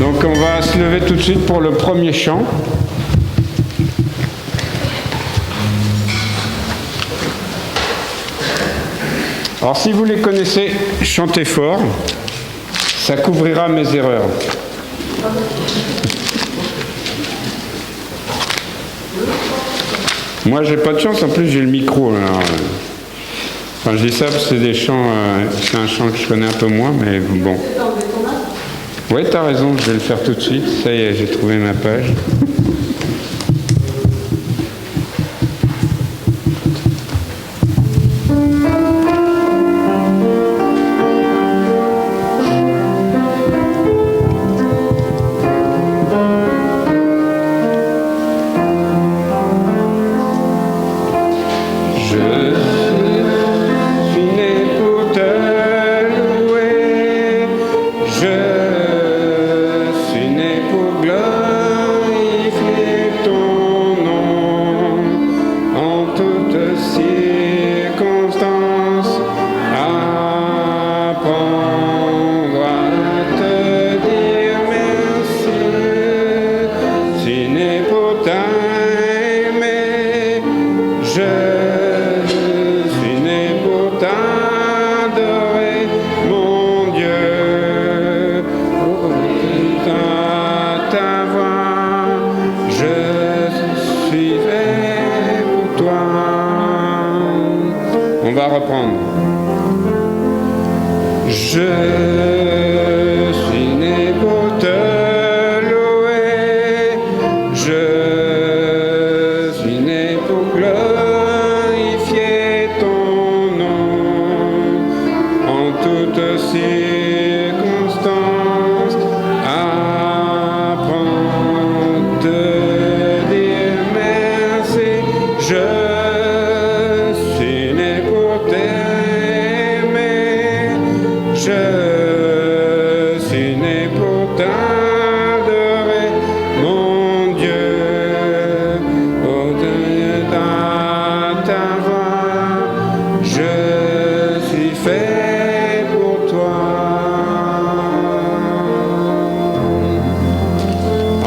Donc on va se lever tout de suite pour le premier chant. Alors si vous les connaissez, chantez fort, ça couvrira mes erreurs. Moi j'ai pas de chance, en plus j'ai le micro. Alors, enfin je dis ça parce que c'est des chants, c'est un chant que je connais un peu moins, mais bon. Oui, t'as raison, je vais le faire tout de suite. Ça y est, j'ai trouvé ma page.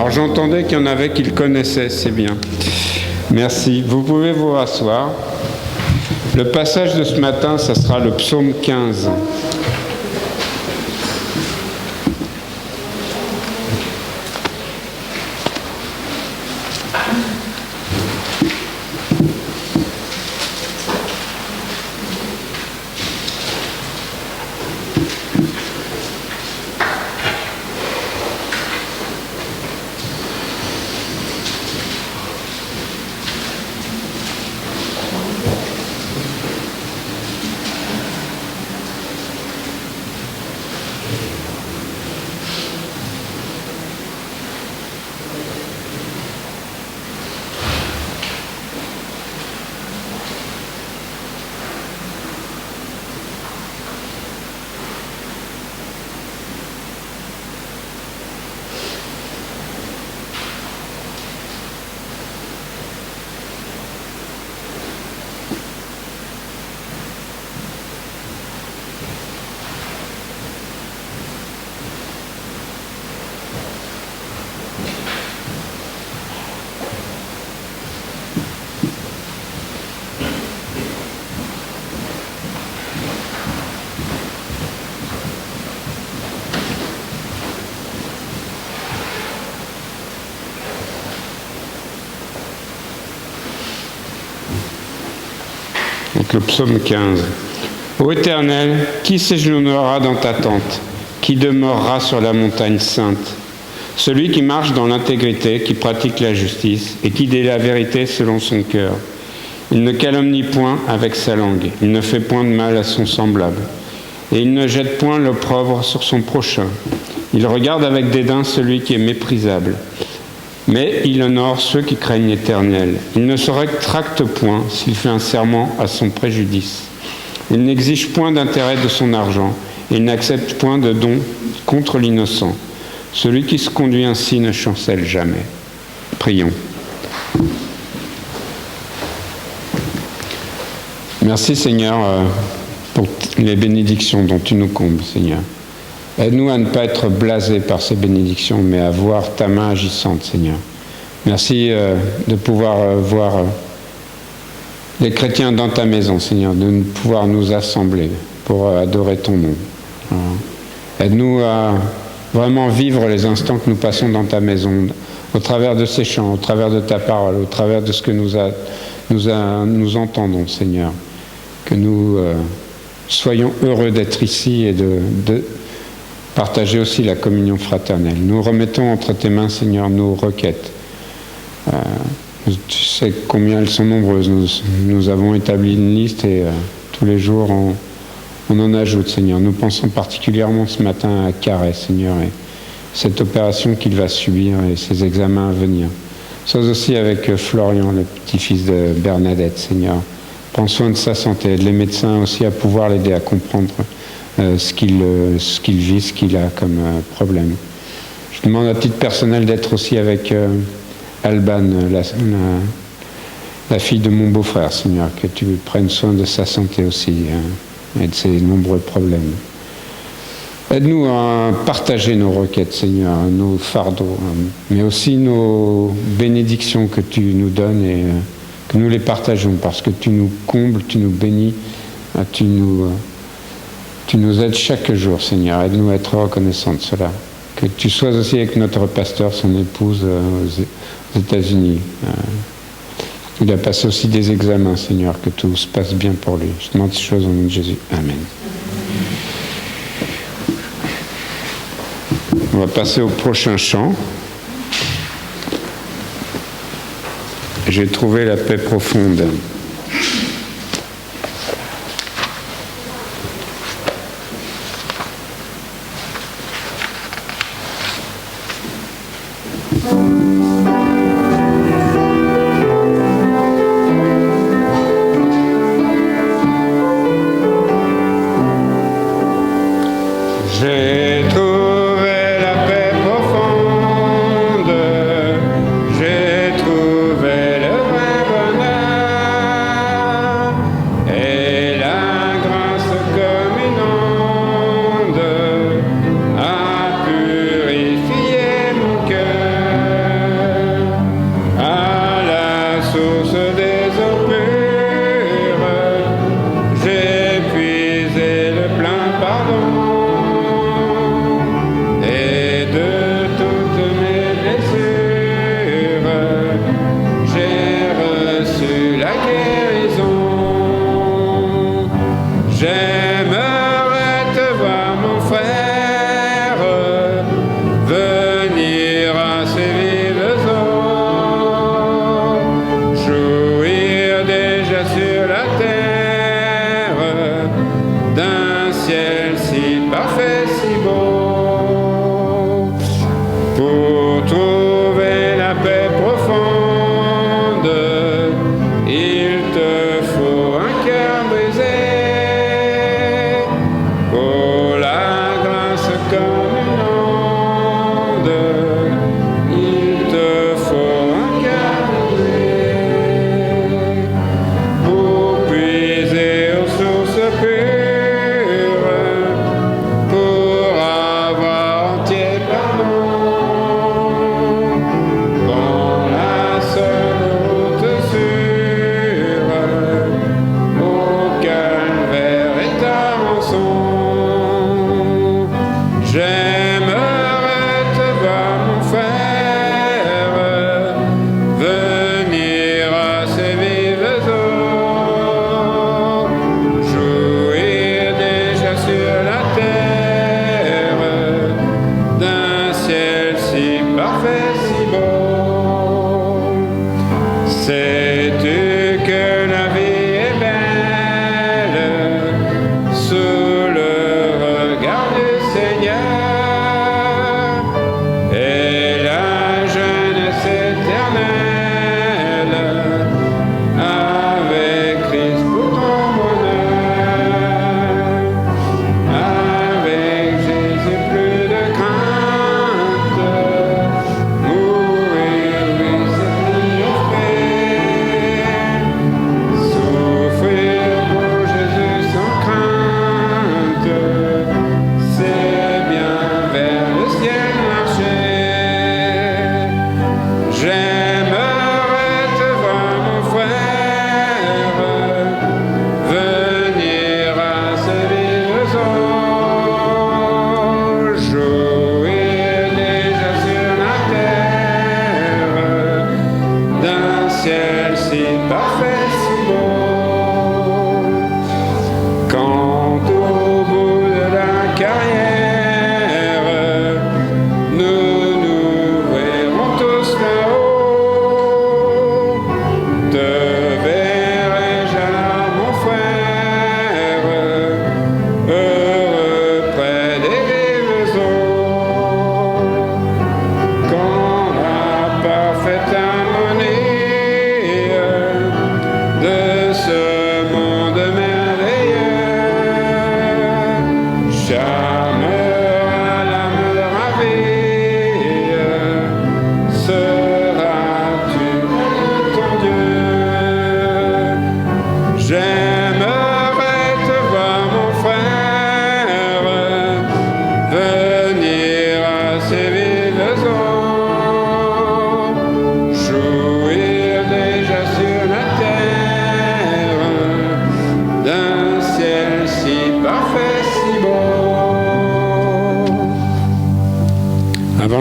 J'entendais qu'il y en avait qui le connaissaient, c'est bien. Merci. Vous pouvez vous rasseoir. Le passage de ce matin, ça sera le psaume 15. Donc le psaume 15. Ô Éternel, qui séjournera dans ta tente? Qui demeurera sur la montagne sainte? Celui qui marche dans l'intégrité, qui pratique la justice et qui dit la vérité selon son cœur. Il ne calomnie point avec sa langue, il ne fait point de mal à son semblable, et il ne jette point l'opprobre sur son prochain. Il regarde avec dédain celui qui est méprisable, mais il honore ceux qui craignent l'Éternel. Il ne se rétracte point s'il fait un serment à son préjudice. Il n'exige point d'intérêt de son argent, et il n'accepte point de don contre l'innocent. Celui qui se conduit ainsi ne chancelle jamais. Prions. Merci Seigneur pour les bénédictions dont tu nous combles, Seigneur. Aide-nous à ne pas être blasés par ces bénédictions, mais à voir ta main agissante, Seigneur. Merci de pouvoir voir les chrétiens dans ta maison, Seigneur, de pouvoir nous assembler pour adorer ton nom. Voilà. Aide-nous à vraiment vivre les instants que nous passons dans ta maison, au travers de ces chants, au travers de ta parole, au travers de ce que nous entendons, Seigneur. Que nous soyons heureux d'être ici et de partager aussi la communion fraternelle. Nous remettons entre tes mains, Seigneur, nos requêtes. Tu sais combien elles sont nombreuses. Nous avons établi une liste et tous les jours on en ajoute, Seigneur. Nous pensons particulièrement ce matin à Carré, Seigneur, et cette opération qu'il va subir et ses examens à venir. Sois aussi avec Florian, le petit-fils de Bernadette, Seigneur. Prends soin de sa santé, aide les médecins aussi à pouvoir l'aider à comprendre ce qu'il vit, ce qu'il a comme problème. Je demande à titre personnel d'être aussi avec Alban, la fille de mon beau-frère, Seigneur, que tu prennes soin de sa santé aussi et de ses nombreux problèmes. Aide-nous à partager nos requêtes, Seigneur, nos fardeaux, mais aussi nos bénédictions que tu nous donnes et que nous les partageons parce que tu nous combles, tu nous bénis, tu nous aides chaque jour, Seigneur. Aide-nous à être reconnaissants de cela. Que tu sois aussi avec notre pasteur, son épouse aux États-Unis. Il a passé aussi des examens, Seigneur, que tout se passe bien pour lui. Je demande ces choses au nom de Jésus. Amen. On va passer au prochain chant. J'ai trouvé la paix profonde. Il te faut un cœur brisé.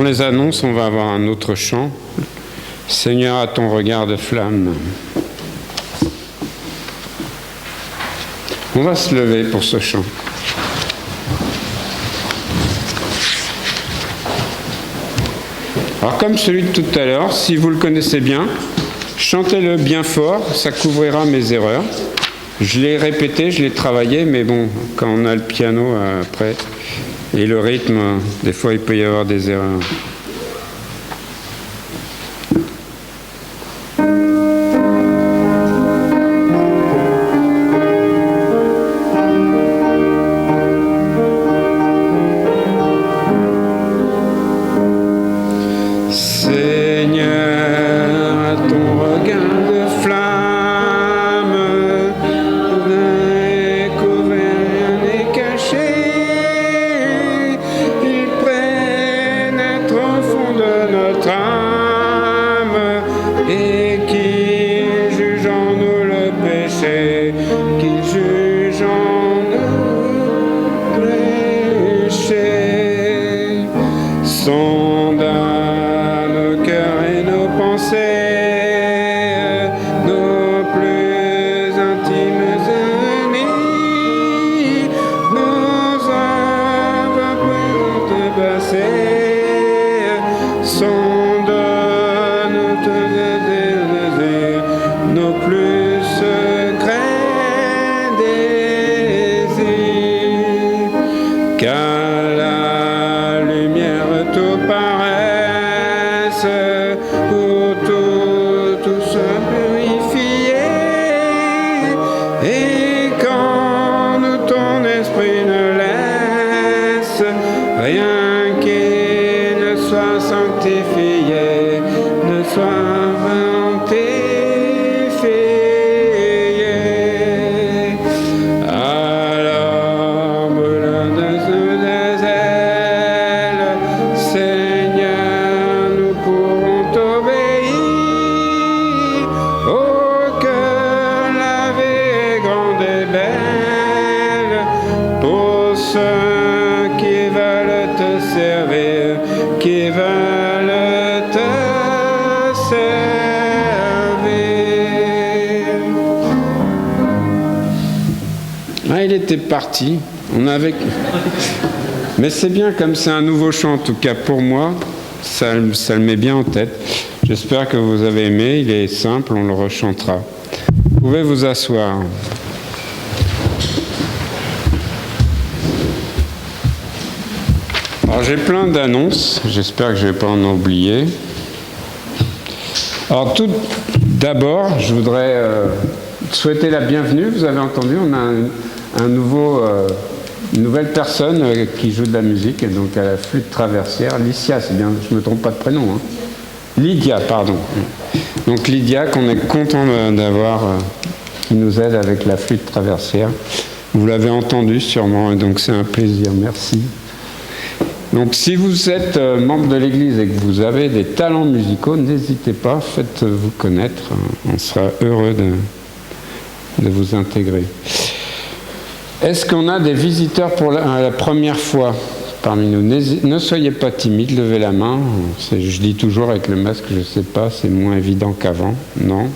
les annonces, on va avoir un autre chant. Seigneur, à ton regard de flamme. On va se lever pour ce chant. Alors comme celui de tout à l'heure, si vous le connaissez bien, chantez-le bien fort, ça couvrira mes erreurs. Je l'ai répété, je l'ai travaillé, mais bon, quand on a le piano après et le rythme, des fois il peut y avoir des erreurs. Parti. Mais c'est bien, comme c'est un nouveau chant, en tout cas pour moi, ça le met bien en tête. J'espère que vous avez aimé, il est simple, on le rechantera. Vous pouvez vous asseoir. Alors j'ai plein d'annonces, j'espère que je ne vais pas en oublier. Alors tout d'abord, je voudrais souhaiter la bienvenue. Vous avez entendu, on a une nouvelle personne qui joue de la musique, et donc à la flûte traversière. Lycia, c'est bien, je ne me trompe pas de prénom. Hein. Lydia, pardon. Donc Lydia, qu'on est content d'avoir, qui nous aide avec la flûte traversière. Vous l'avez entendu sûrement, et donc c'est un plaisir. Merci. Donc si vous êtes membre de l'Église et que vous avez des talents musicaux, n'hésitez pas, faites-vous connaître. On sera heureux de vous intégrer. Est-ce qu'on a des visiteurs pour la première fois parmi nous? Ne soyez pas timides, levez la main. Je dis toujours avec le masque, je ne sais pas, c'est moins évident qu'avant. Non.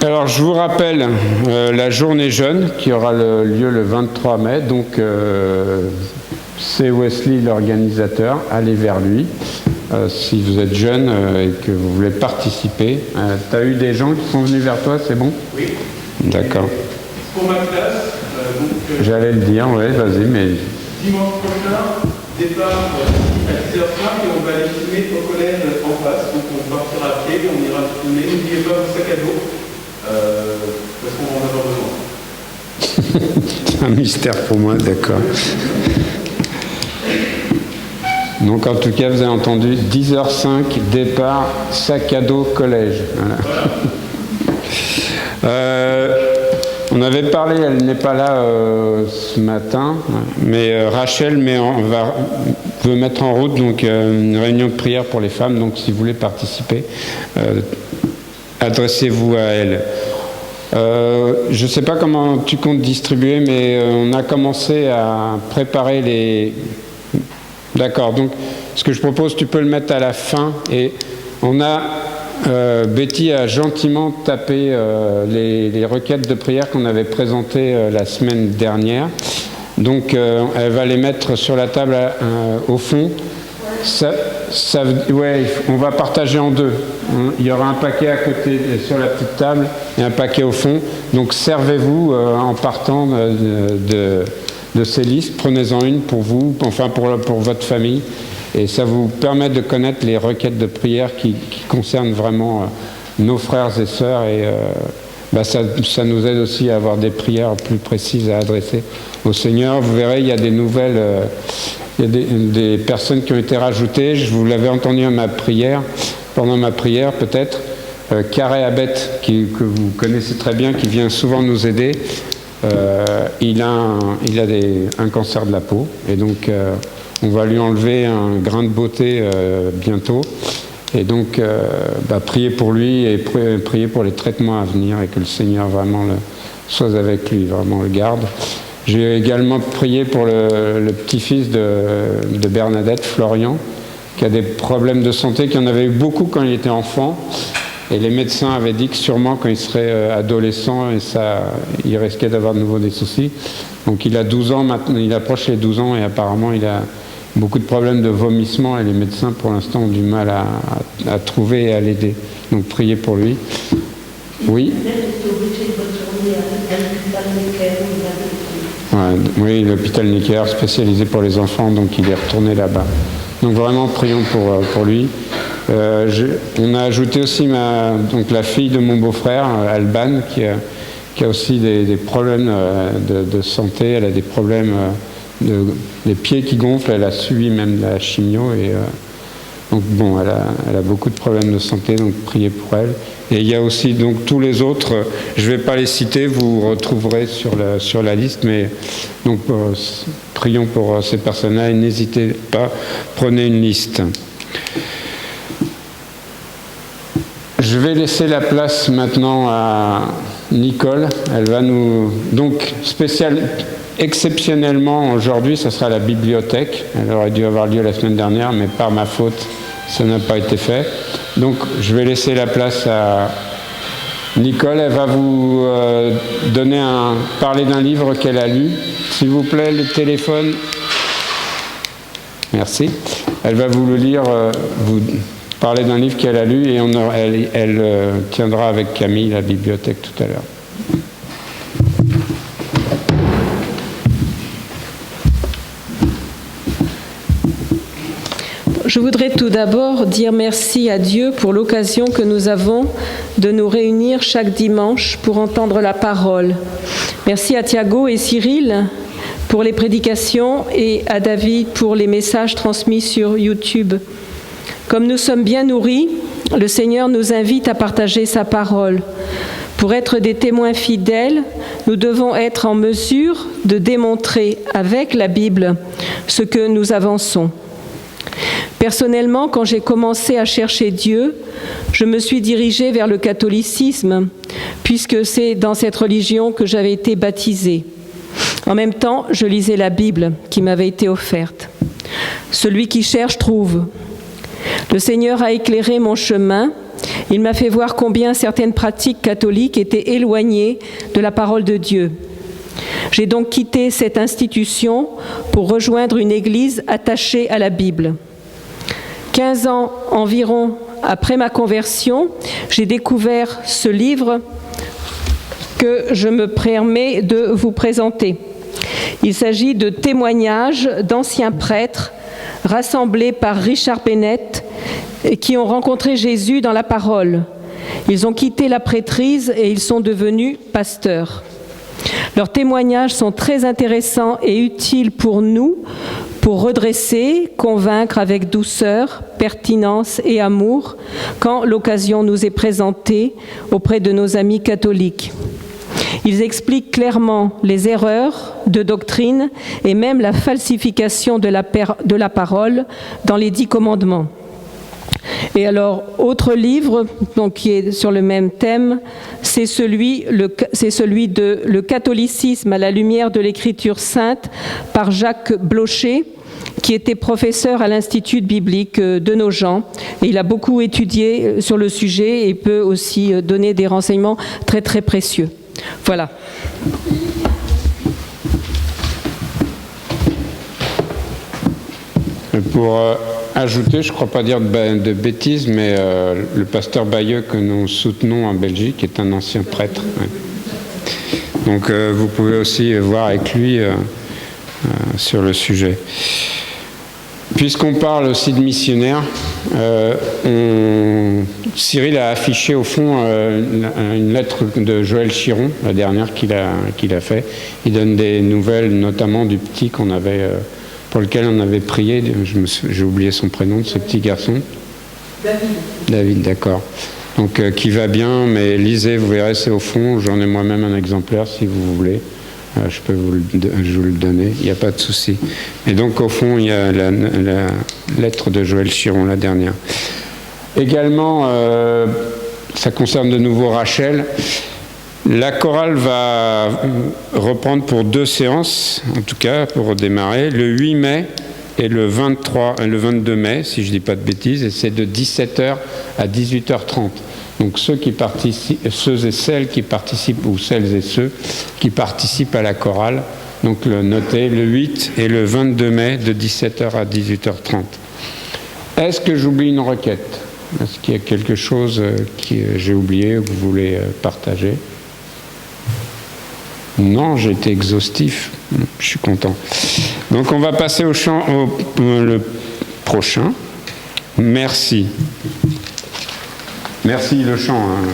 Alors je vous rappelle la journée jeune qui aura lieu le 23 mai. Donc c'est Wesley l'organisateur. Allez vers lui. Si vous êtes jeune et que vous voulez participer. Tu as eu des gens qui sont venus vers toi, c'est bon? Oui. D'accord. Pour ma classe, j'allais le dire, oui, vas-y, mais... Dimanche prochain, départ à 10h05 et on va aller filmer au collège en face. Donc on partira à pied, on ira filmer. N'oubliez pas vos sacs à dos, parce qu'on va en avoir besoin. C'est un mystère pour moi, d'accord. Donc en tout cas, vous avez entendu 10h05, départ, sac à dos, collège. Voilà. On avait parlé, elle n'est pas là ce matin, mais Rachel veut mettre en route donc, une réunion de prière pour les femmes. Donc si vous voulez participer, adressez-vous à elle. Je ne sais pas comment tu comptes distribuer, mais on a commencé à préparer D'accord, donc ce que je propose, tu peux le mettre à la fin. Et on a, Betty a gentiment tapé les requêtes de prière qu'on avait présentées la semaine dernière. Donc elle va les mettre sur la table au fond. Ouais, on va partager en deux. Il y aura un paquet à côté sur la petite table et un paquet au fond. Donc servez-vous en partant de ces listes. Prenez-en une pour vous, enfin pour votre famille. Et ça vous permet de connaître les requêtes de prière qui concernent vraiment nos frères et sœurs. Et ça nous aide aussi à avoir des prières plus précises à adresser au Seigneur. Vous verrez, il y a des nouvelles... il y a des personnes qui ont été rajoutées. Je vous l'avais entendu pendant ma prière peut-être. Carré Abet, que vous connaissez très bien, qui vient souvent nous aider. Il a un cancer de la peau. Et donc, on va lui enlever un grain de beauté bientôt. Et donc, priez pour lui et priez pour les traitements à venir et que le Seigneur vraiment soit avec lui, vraiment le garde. J'ai également prié pour le petit-fils de Bernadette, Florian, qui a des problèmes de santé, qui en avait eu beaucoup quand il était enfant. Et les médecins avaient dit que sûrement quand il serait adolescent, il risquait d'avoir de nouveau des soucis. Donc il a 12 ans maintenant, il approche les 12 ans et apparemment il a beaucoup de problèmes de vomissement et les médecins pour l'instant ont du mal à trouver et à l'aider. Donc priez pour lui. Oui. Oui, l'hôpital Necker, spécialisé pour les enfants, donc il est retourné là-bas. Donc vraiment, prions pour lui. On a ajouté aussi la fille de mon beau-frère, Alban, qui a aussi des problèmes de santé. Elle a des problèmes des pieds qui gonflent. Elle a subi même la chimio. Donc bon, elle a beaucoup de problèmes de santé, donc priez pour elle. Et il y a aussi donc tous les autres, je ne vais pas les citer, vous retrouverez sur la liste, mais donc prions pour ces personnes-là et n'hésitez pas, prenez une liste. Je vais laisser la place maintenant à Nicole. Elle va nous... Donc, exceptionnellement, aujourd'hui, ça sera la bibliothèque. Elle aurait dû avoir lieu la semaine dernière, mais par ma faute, ça n'a pas été fait. Donc, je vais laisser la place à Nicole. Elle va vous parler d'un livre qu'elle a lu. S'il vous plaît, le téléphone. Merci. Elle va vous le lire, vous parler d'un livre qu'elle a lu et elle tiendra avec Camille la bibliothèque tout à l'heure. Je voudrais tout d'abord dire merci à Dieu pour l'occasion que nous avons de nous réunir chaque dimanche pour entendre la parole. Merci à Thiago et Cyril pour les prédications et à David pour les messages transmis sur YouTube. Comme nous sommes bien nourris, le Seigneur nous invite à partager sa parole. Pour être des témoins fidèles, nous devons être en mesure de démontrer avec la Bible ce que nous avançons. Personnellement, quand j'ai commencé à chercher Dieu, je me suis dirigée vers le catholicisme, puisque c'est dans cette religion que j'avais été baptisée. En même temps, je lisais la Bible qui m'avait été offerte. Celui qui cherche trouve. Le Seigneur a éclairé mon chemin. Il m'a fait voir combien certaines pratiques catholiques étaient éloignées de la parole de Dieu. J'ai donc quitté cette institution pour rejoindre une église attachée à la Bible. 15 ans environ après ma conversion, j'ai découvert ce livre que je me permets de vous présenter. Il s'agit de témoignages d'anciens prêtres rassemblés par Richard Bennett qui ont rencontré Jésus dans la parole. Ils ont quitté la prêtrise et ils sont devenus pasteurs. Leurs témoignages sont très intéressants et utiles pour nous, pour redresser, convaincre avec douceur, pertinence et amour, quand l'occasion nous est présentée auprès de nos amis catholiques. Ils expliquent clairement les erreurs de doctrine et même la falsification de la parole dans les 10 commandements. Et alors, autre livre donc, qui est sur le même thème, c'est celui de « Le catholicisme à la lumière de l'Écriture sainte » par Jacques Blocher, qui était professeur à l'Institut biblique de Nogent. Et il a beaucoup étudié sur le sujet et peut aussi donner des renseignements très très précieux. Voilà. Pour ajouter, je ne crois pas dire de bêtises, mais le pasteur Bayeux que nous soutenons en Belgique est un ancien prêtre. Ouais. Donc vous pouvez aussi voir avec lui sur le sujet. Puisqu'on parle aussi de missionnaires, Cyril a affiché au fond une lettre de Joël Chiron, la dernière qu'il a fait. Il donne des nouvelles, notamment du petit qu'on avait, pour lequel on avait prié. J'ai oublié son prénom de ce petit garçon. David, d'accord. Donc qui va bien, mais lisez, vous verrez, c'est au fond. J'en ai moi-même un exemplaire si vous voulez. Je peux vous le donner, il n'y a pas de souci. Et donc au fond, il y a la lettre de Joël Chiron, la dernière. Également, ça concerne de nouveau Rachel. La chorale va reprendre pour 2 séances, en tout cas pour démarrer, le 8 mai et le 22 mai, si je ne dis pas de bêtises, et c'est de 17h à 18h30. Donc ceux et celles qui participent, ou celles et ceux qui participent à la chorale, donc notez le 8 et le 22 mai de 17h à 18h30. Est-ce que j'oublie une requête? Est-ce qu'il y a quelque chose que j'ai oublié ou que vous voulez partager? Non, j'ai été exhaustif. Je suis content. Donc on va passer au chant, le prochain. Merci. Merci le chant. Hein.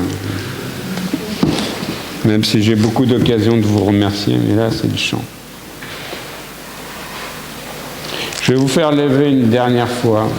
Même si j'ai beaucoup d'occasions de vous remercier, mais là c'est le chant. Je vais vous faire lever une dernière fois.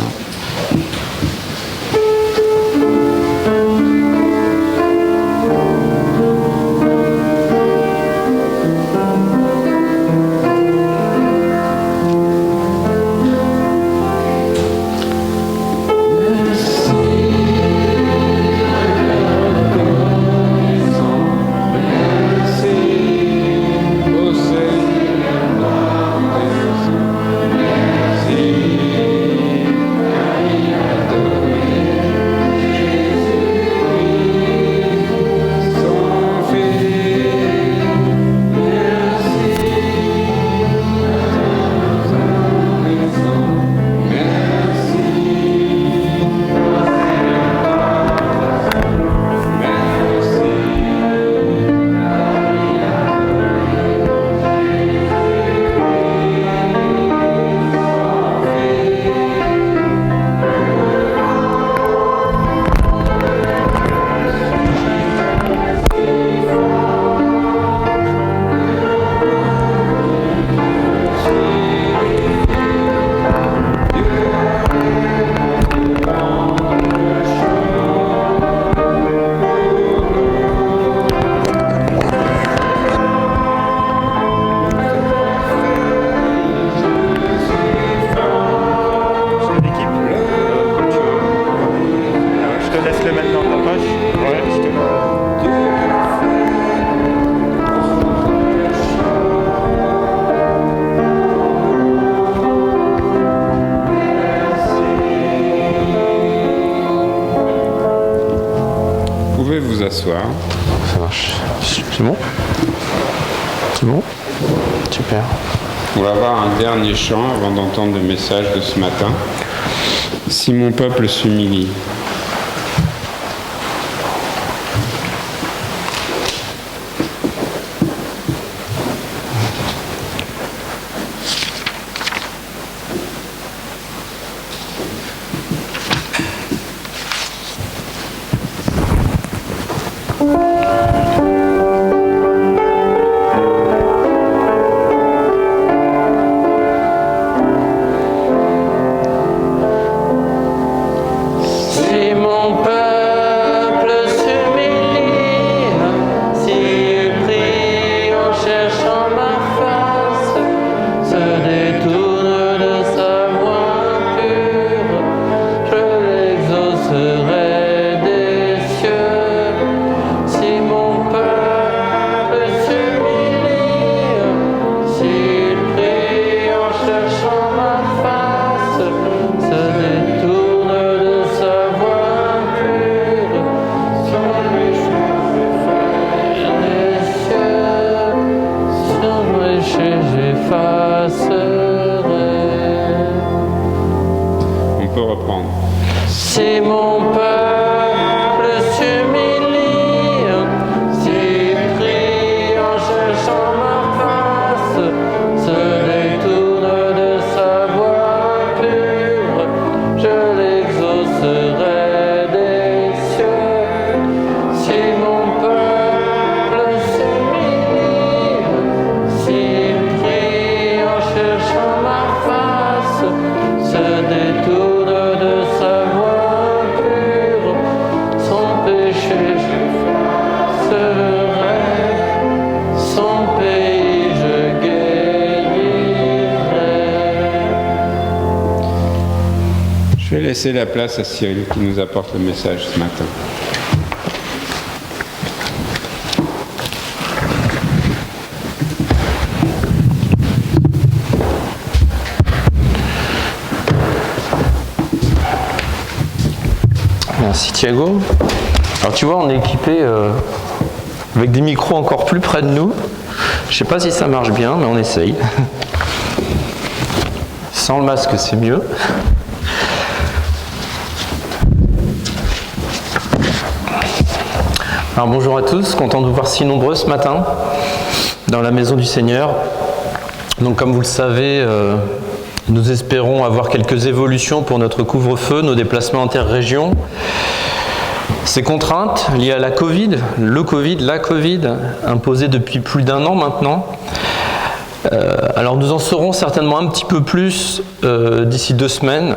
S'asseoir. Ça marche. C'est bon? C'est bon? Super. On va avoir un dernier chant avant d'entendre le message de ce matin. Si mon peuple s'humilie. Si On peut reprendre. Si mon peuple s'humilie, s'il prie en cherchant ma face, se détourne de sa voie pure, je l'exaucerai des cieux. Si mon peuple s'humilie, s'il prie en cherchant ma face, se détourne de sa voie pure, son péché j'effacerai, son pays je guérirai. Je vais laisser la place à Cyril qui nous apporte le message ce matin. Merci Thiago. Alors tu vois, on est équipé avec des micros encore plus près de nous. Je sais pas si ça marche bien, mais on essaye. Sans le masque, c'est mieux. Alors bonjour à tous, content de vous voir si nombreux ce matin dans la maison du Seigneur. Donc comme vous le savez, nous espérons avoir quelques évolutions pour notre couvre-feu, nos déplacements interrégions. Ces contraintes liées à la Covid, la Covid, imposée depuis plus d'1 an maintenant. Alors nous en saurons certainement un petit peu plus d'ici 2 semaines.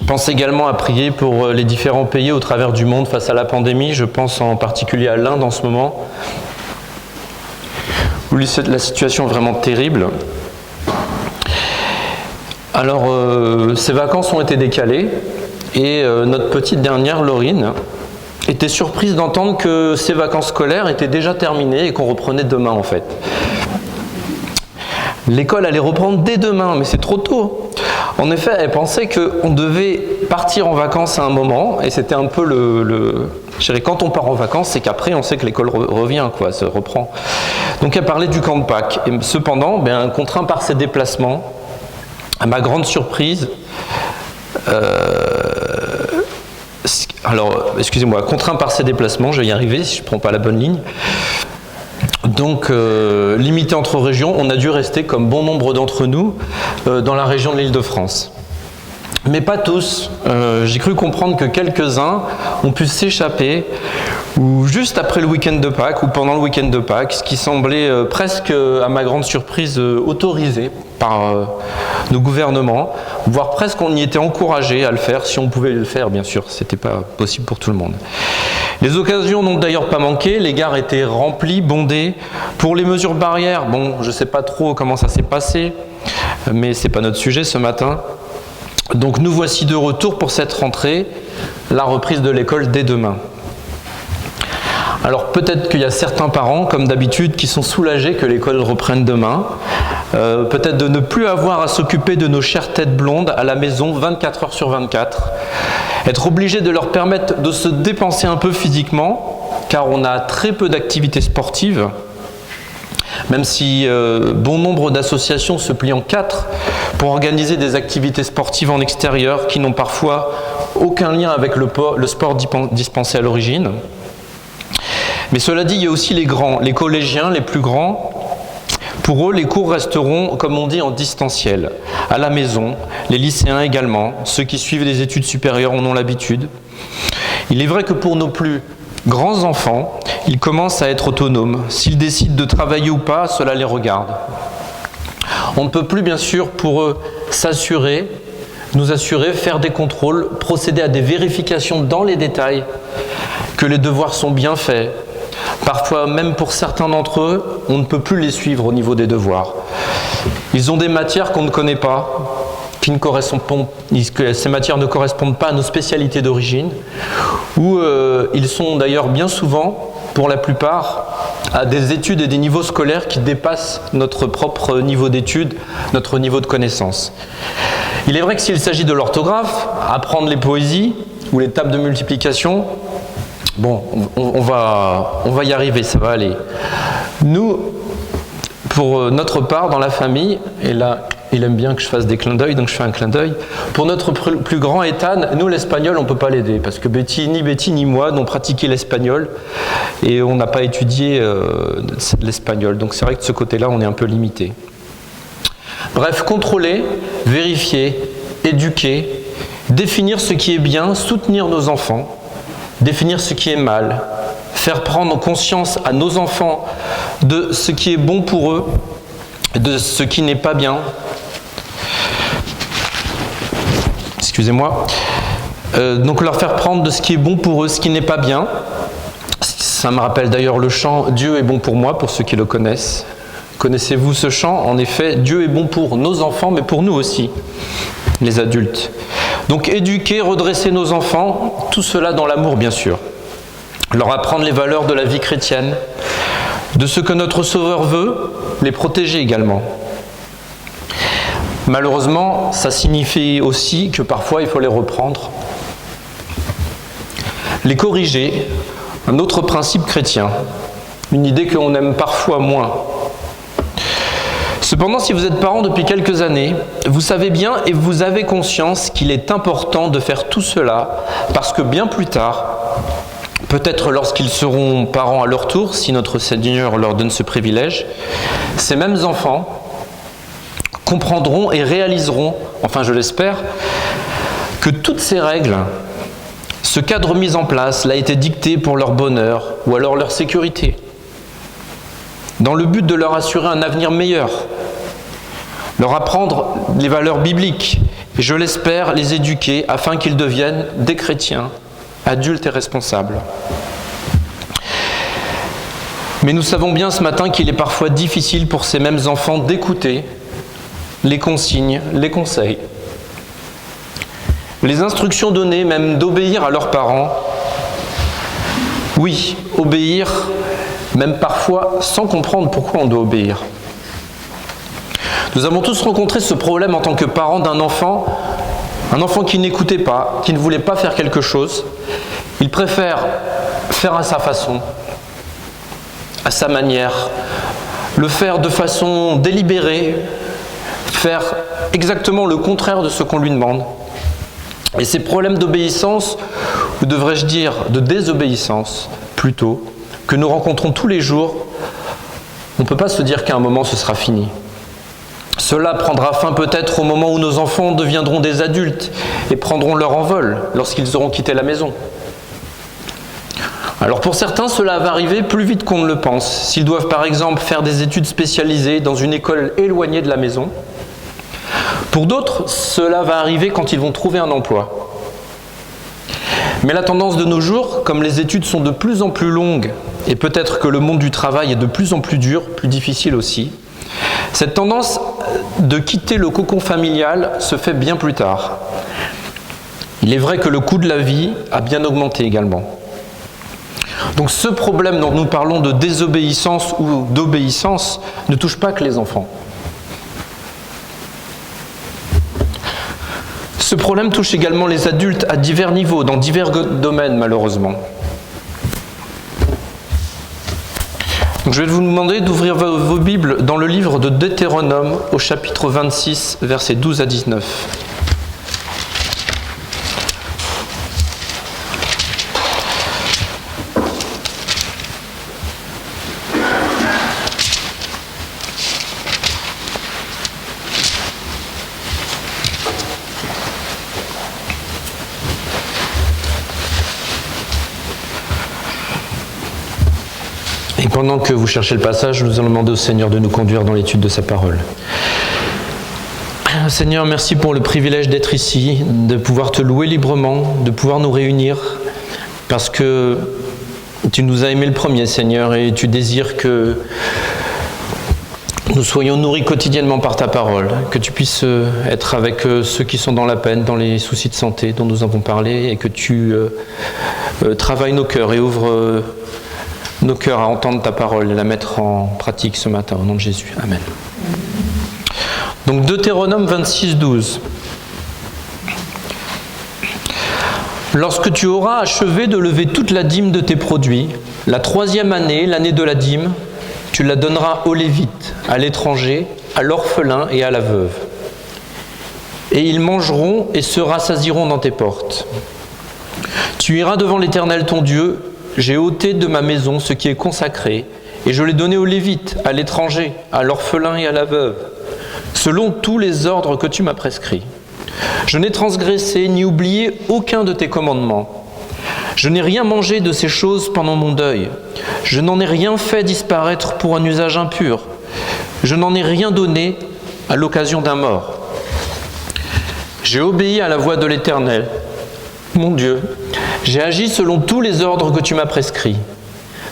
Je pense également à prier pour les différents pays au travers du monde face à la pandémie. Je pense en particulier à l'Inde en ce moment, où la situation est vraiment terrible. Alors, ces vacances ont été décalées et notre petite dernière, Laurine, était surprise d'entendre que ses vacances scolaires étaient déjà terminées et qu'on reprenait demain en fait. L'école allait reprendre dès demain, mais c'est trop tôt. En effet, elle pensait qu'on devait partir en vacances à un moment, et c'était un peu je dirais, quand on part en vacances, c'est qu'après on sait que l'école revient, quoi, se reprend. Donc elle parlait du camp de Pâques. Et cependant, contraint par ses déplacements, à ma grande surprise, contraint par ses déplacements, je vais y arriver si je ne prends pas la bonne ligne. Donc, limité entre régions, on a dû rester, comme bon nombre d'entre nous, dans la région de l'Île-de-France. Mais pas tous. J'ai cru comprendre que quelques-uns ont pu s'échapper, ou juste après le week-end de Pâques, ou pendant le week-end de Pâques, ce qui semblait presque, à ma grande surprise, autorisé par nos gouvernements, voire presque on y était encouragé à le faire, si on pouvait le faire, bien sûr, c'était pas possible pour tout le monde. Les occasions n'ont d'ailleurs pas manqué, les gares étaient remplies, bondées. Pour les mesures barrières, je sais pas trop comment ça s'est passé, mais c'est pas notre sujet ce matin. Donc nous voici de retour pour cette rentrée, la reprise de l'école dès demain. Alors peut-être qu'il y a certains parents, comme d'habitude, qui sont soulagés que l'école reprenne demain. Peut-être de ne plus avoir à s'occuper de nos chères têtes blondes à la maison 24 heures sur 24. Être obligé de leur permettre de se dépenser un peu physiquement, car on a très peu d'activités sportives. Même si bon nombre d'associations se plient en 4 pour organiser des activités sportives en extérieur qui n'ont parfois aucun lien avec le sport dispensé à l'origine. Mais cela dit, il y a aussi les grands, les collégiens, les plus grands. Pour eux, les cours resteront, comme on dit, en distanciel, à la maison, les lycéens également, ceux qui suivent des études supérieures en ont l'habitude. Il est vrai que pour nos plus grands enfants, ils commencent à être autonomes. S'ils décident de travailler ou pas, cela les regarde. On ne peut plus, bien sûr, pour eux, nous assurer, faire des contrôles, procéder à des vérifications dans les détails, que les devoirs sont bien faits. Parfois, même pour certains d'entre eux, on ne peut plus les suivre au niveau des devoirs. Ils ont des matières qu'on ne connaît pas, ces matières ne correspondent pas à nos spécialités d'origine, ou ils sont d'ailleurs bien souvent, pour la plupart, à des études et des niveaux scolaires qui dépassent notre propre niveau d'études, notre niveau de connaissance. Il est vrai que s'il s'agit de l'orthographe, apprendre les poésies ou les tables de multiplication, on va y arriver, ça va aller. Nous, pour notre part, dans la famille, et là, il aime bien que je fasse des clins d'œil, donc je fais un clin d'œil. Pour notre plus grand Ethan, nous, l'espagnol, on ne peut pas l'aider, parce que Betty ni moi n'ont pratiqué l'espagnol, et on n'a pas étudié l'espagnol. Donc c'est vrai que de ce côté-là, on est un peu limité. Bref, contrôler, vérifier, éduquer, définir ce qui est bien, soutenir nos enfants, définir ce qui est mal, faire prendre conscience à nos enfants de ce qui est bon pour eux, de ce qui n'est pas bien. Excusez-moi. Donc leur faire prendre de ce qui est bon pour eux, ce qui n'est pas bien. Ça me rappelle d'ailleurs le chant « Dieu est bon pour moi » pour ceux qui le connaissent. Connaissez-vous ce chant? En effet, Dieu est bon pour nos enfants, mais pour nous aussi, les adultes. Donc éduquer, redresser nos enfants, tout cela dans l'amour bien sûr. Leur apprendre les valeurs de la vie chrétienne, de ce que notre Sauveur veut, les protéger également. Malheureusement, ça signifie aussi que parfois il faut les reprendre. Les corriger, un autre principe chrétien, une idée que l'on aime parfois moins. Cependant, si vous êtes parent depuis quelques années, vous savez bien et vous avez conscience qu'il est important de faire tout cela parce que bien plus tard, peut-être lorsqu'ils seront parents à leur tour, si notre Seigneur leur donne ce privilège, ces mêmes enfants comprendront et réaliseront, enfin je l'espère, que toutes ces règles, ce cadre mis en place, l'a été dicté pour leur bonheur ou alors leur sécurité, dans le but de leur assurer un avenir meilleur, leur apprendre les valeurs bibliques et je l'espère les éduquer afin qu'ils deviennent des chrétiens, adultes et responsables. Mais nous savons bien ce matin qu'il est parfois difficile pour ces mêmes enfants d'écouter les consignes, les conseils, les instructions données, même d'obéir à leurs parents. Oui, obéir, même parfois sans comprendre pourquoi on doit obéir. Nous avons tous rencontré ce problème en tant que parents d'un enfant, un enfant qui n'écoutait pas, qui ne voulait pas faire quelque chose. Il préfère faire à sa façon, à sa manière, le faire de façon délibérée, faire exactement le contraire de ce qu'on lui demande. Et ces problèmes d'obéissance, ou devrais-je dire de désobéissance plutôt, que nous rencontrons tous les jours, on ne peut pas se dire qu'à un moment ce sera fini. Cela prendra fin peut-être au moment où nos enfants deviendront des adultes et prendront leur envol lorsqu'ils auront quitté la maison. Alors pour certains, cela va arriver plus vite qu'on ne le pense, s'ils doivent par exemple faire des études spécialisées dans une école éloignée de la maison. Pour d'autres, cela va arriver quand ils vont trouver un emploi. Mais la tendance de nos jours, comme les études sont de plus en plus longues, et peut-être que le monde du travail est de plus en plus dur, plus difficile aussi, cette tendance de quitter le cocon familial se fait bien plus tard. Il est vrai que le coût de la vie a bien augmenté également. Donc ce problème dont nous parlons de désobéissance ou d'obéissance ne touche pas que les enfants. Ce problème touche également les adultes à divers niveaux, dans divers domaines malheureusement. Donc je vais vous demander d'ouvrir vos Bibles dans le livre de Deutéronome au chapitre 26, versets 12 à 19. Et pendant que vous cherchez le passage, nous allons demander au Seigneur de nous conduire dans l'étude de sa parole. Seigneur, merci pour le privilège d'être ici, de pouvoir te louer librement, de pouvoir nous réunir, parce que tu nous as aimés le premier, Seigneur, et tu désires que nous soyons nourris quotidiennement par ta parole, que tu puisses être avec ceux qui sont dans la peine, dans les soucis de santé dont nous avons parlé, et que tu travailles nos cœurs et ouvres nos cœurs à entendre ta parole et la mettre en pratique ce matin, au nom de Jésus. Amen. Donc Deutéronome 26, 12. Lorsque tu auras achevé de lever toute la dîme de tes produits, la 3e année, l'année de la dîme, Tu la donneras aux Lévites, à l'étranger, à l'orphelin et à la veuve. Et ils mangeront et se rassasieront dans tes portes. Tu iras devant l'Éternel ton Dieu, j'ai ôté de ma maison ce qui est consacré, et je l'ai donné aux Lévites, à l'étranger, à l'orphelin et à la veuve, selon tous les ordres que tu m'as prescrits. Je n'ai transgressé ni oublié aucun de tes commandements. Je n'ai rien mangé de ces choses pendant mon deuil. Je n'en ai rien fait disparaître pour un usage impur. Je n'en ai rien donné à l'occasion d'un mort. J'ai obéi à la voix de l'Éternel, mon Dieu. J'ai agi selon tous les ordres que tu m'as prescrits.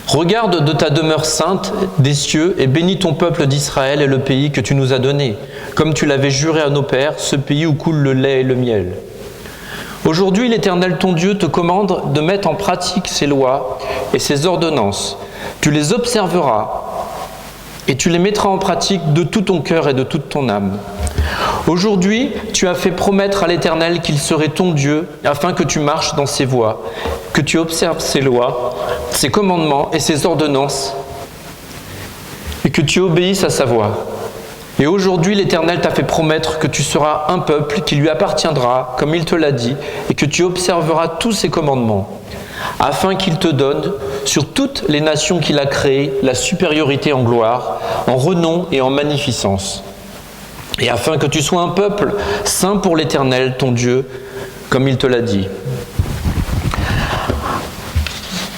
Regarde de ta demeure sainte des cieux et bénis ton peuple d'Israël et le pays que tu nous as donné, comme tu l'avais juré à nos pères, ce pays où coule le lait et le miel. Aujourd'hui, l'Éternel ton Dieu te commande de mettre en pratique ses lois et ses ordonnances. Tu les observeras et tu les mettras en pratique de tout ton cœur et de toute ton âme. Aujourd'hui, tu as fait promettre à l'Éternel qu'il serait ton Dieu, afin que tu marches dans ses voies, que tu observes ses lois, ses commandements et ses ordonnances, et que tu obéisses à sa voix. Et aujourd'hui, l'Éternel t'a fait promettre que tu seras un peuple qui lui appartiendra, comme il te l'a dit, et que tu observeras tous ses commandements, afin qu'il te donne, sur toutes les nations qu'il a créées, la supériorité en gloire, en renom et en magnificence. Et afin que tu sois un peuple saint pour l'Éternel, ton Dieu, comme il te l'a dit.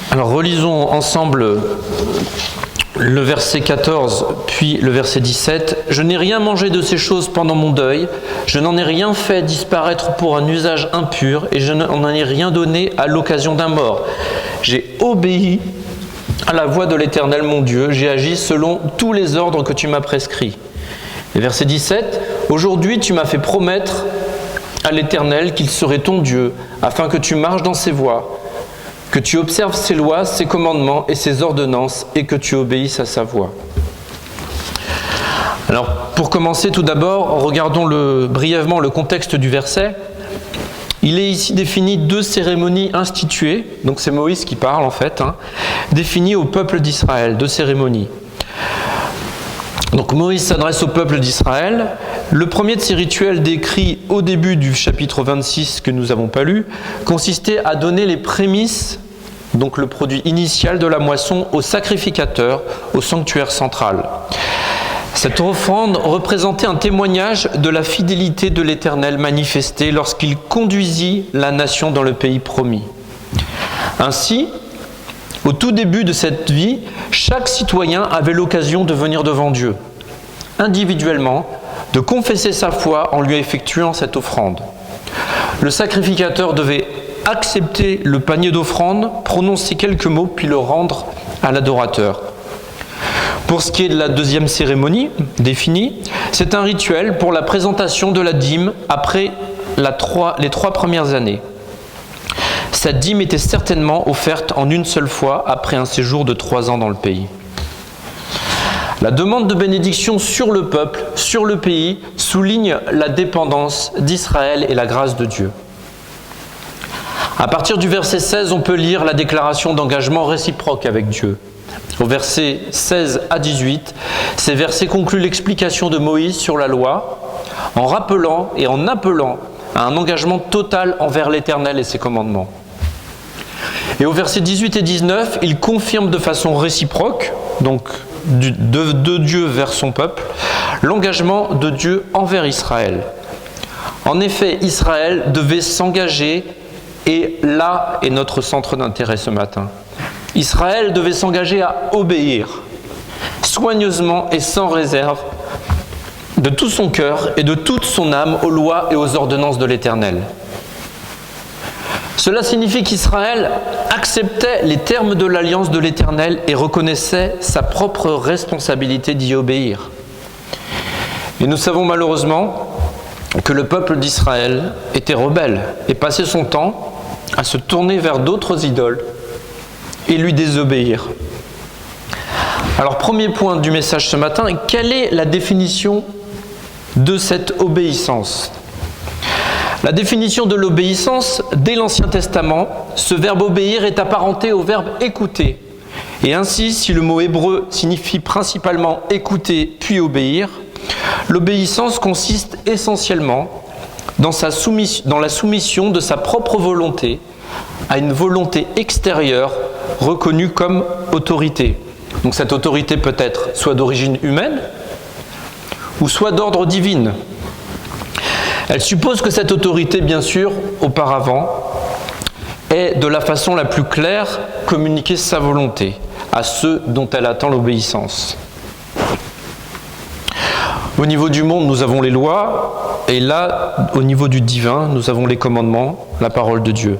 Alors relisons ensemble le verset 14, puis le verset 17. « Je n'ai rien mangé de ces choses pendant mon deuil, je n'en ai rien fait disparaître pour un usage impur, et je n'en ai rien donné à l'occasion d'un mort. J'ai obéi à la voix de l'Éternel mon Dieu, j'ai agi selon tous les ordres que tu m'as prescrits. » Et verset 17, « Aujourd'hui tu m'as fait promettre à l'Éternel qu'il serait ton Dieu, afin que tu marches dans ses voies, que tu observes ses lois, ses commandements et ses ordonnances, et que tu obéisses à sa voix. » Alors, pour commencer, tout d'abord, regardons brièvement le contexte du verset. Il est ici défini 2 cérémonies instituées, donc c'est Moïse qui parle en fait, définies au peuple d'Israël, 2 cérémonies. Donc Moïse s'adresse au peuple d'Israël. Le premier de ces rituels décrits au début du chapitre 26 que nous n'avons pas lu, consistait à donner les prémices, donc le produit initial de la moisson, au sacrificateur, au sanctuaire central. Cette offrande représentait un témoignage de la fidélité de l'Éternel manifestée lorsqu'il conduisit la nation dans le pays promis. Ainsi, au tout début de cette vie, chaque citoyen avait l'occasion de venir devant Dieu, individuellement, de confesser sa foi en lui effectuant cette offrande. Le sacrificateur devait accepter le panier d'offrande, prononcer quelques mots, puis le rendre à l'adorateur. Pour ce qui est de la deuxième cérémonie définie, c'est un rituel pour la présentation de la dîme après les 3 premières années. Cette dîme était certainement offerte en une seule fois après un séjour de 3 ans dans le pays. La demande de bénédiction sur le peuple, sur le pays, souligne la dépendance d'Israël et la grâce de Dieu. À partir du verset 16, on peut lire la déclaration d'engagement réciproque avec Dieu. Au verset 16 à 18, ces versets concluent l'explication de Moïse sur la loi, en rappelant et en appelant à un engagement total envers l'Éternel et ses commandements. Et au verset 18 et 19, il confirme de façon réciproque, donc de Dieu vers son peuple, l'engagement de Dieu envers Israël. En effet, Israël devait s'engager, et là est notre centre d'intérêt ce matin. Israël devait s'engager à obéir, soigneusement et sans réserve, de tout son cœur et de toute son âme aux lois et aux ordonnances de l'Éternel. Cela signifie qu'Israël acceptait les termes de l'alliance de l'Éternel et reconnaissait sa propre responsabilité d'y obéir. Et nous savons malheureusement que le peuple d'Israël était rebelle et passait son temps à se tourner vers d'autres idoles et lui désobéir. Alors, premier point du message ce matin, quelle est la définition de cette obéissance ? La définition de l'obéissance, dès l'Ancien Testament, ce verbe obéir est apparenté au verbe écouter. Et ainsi, si le mot hébreu signifie principalement écouter puis obéir, l'obéissance consiste essentiellement dans la soumission de sa propre volonté à une volonté extérieure reconnue comme autorité. Donc cette autorité peut être soit d'origine humaine ou soit d'ordre divin. Elle suppose que cette autorité, bien sûr, auparavant, ait de la façon la plus claire communiqué sa volonté à ceux dont elle attend l'obéissance. Au niveau du monde, nous avons les lois, et là, au niveau du divin, nous avons les commandements, la parole de Dieu.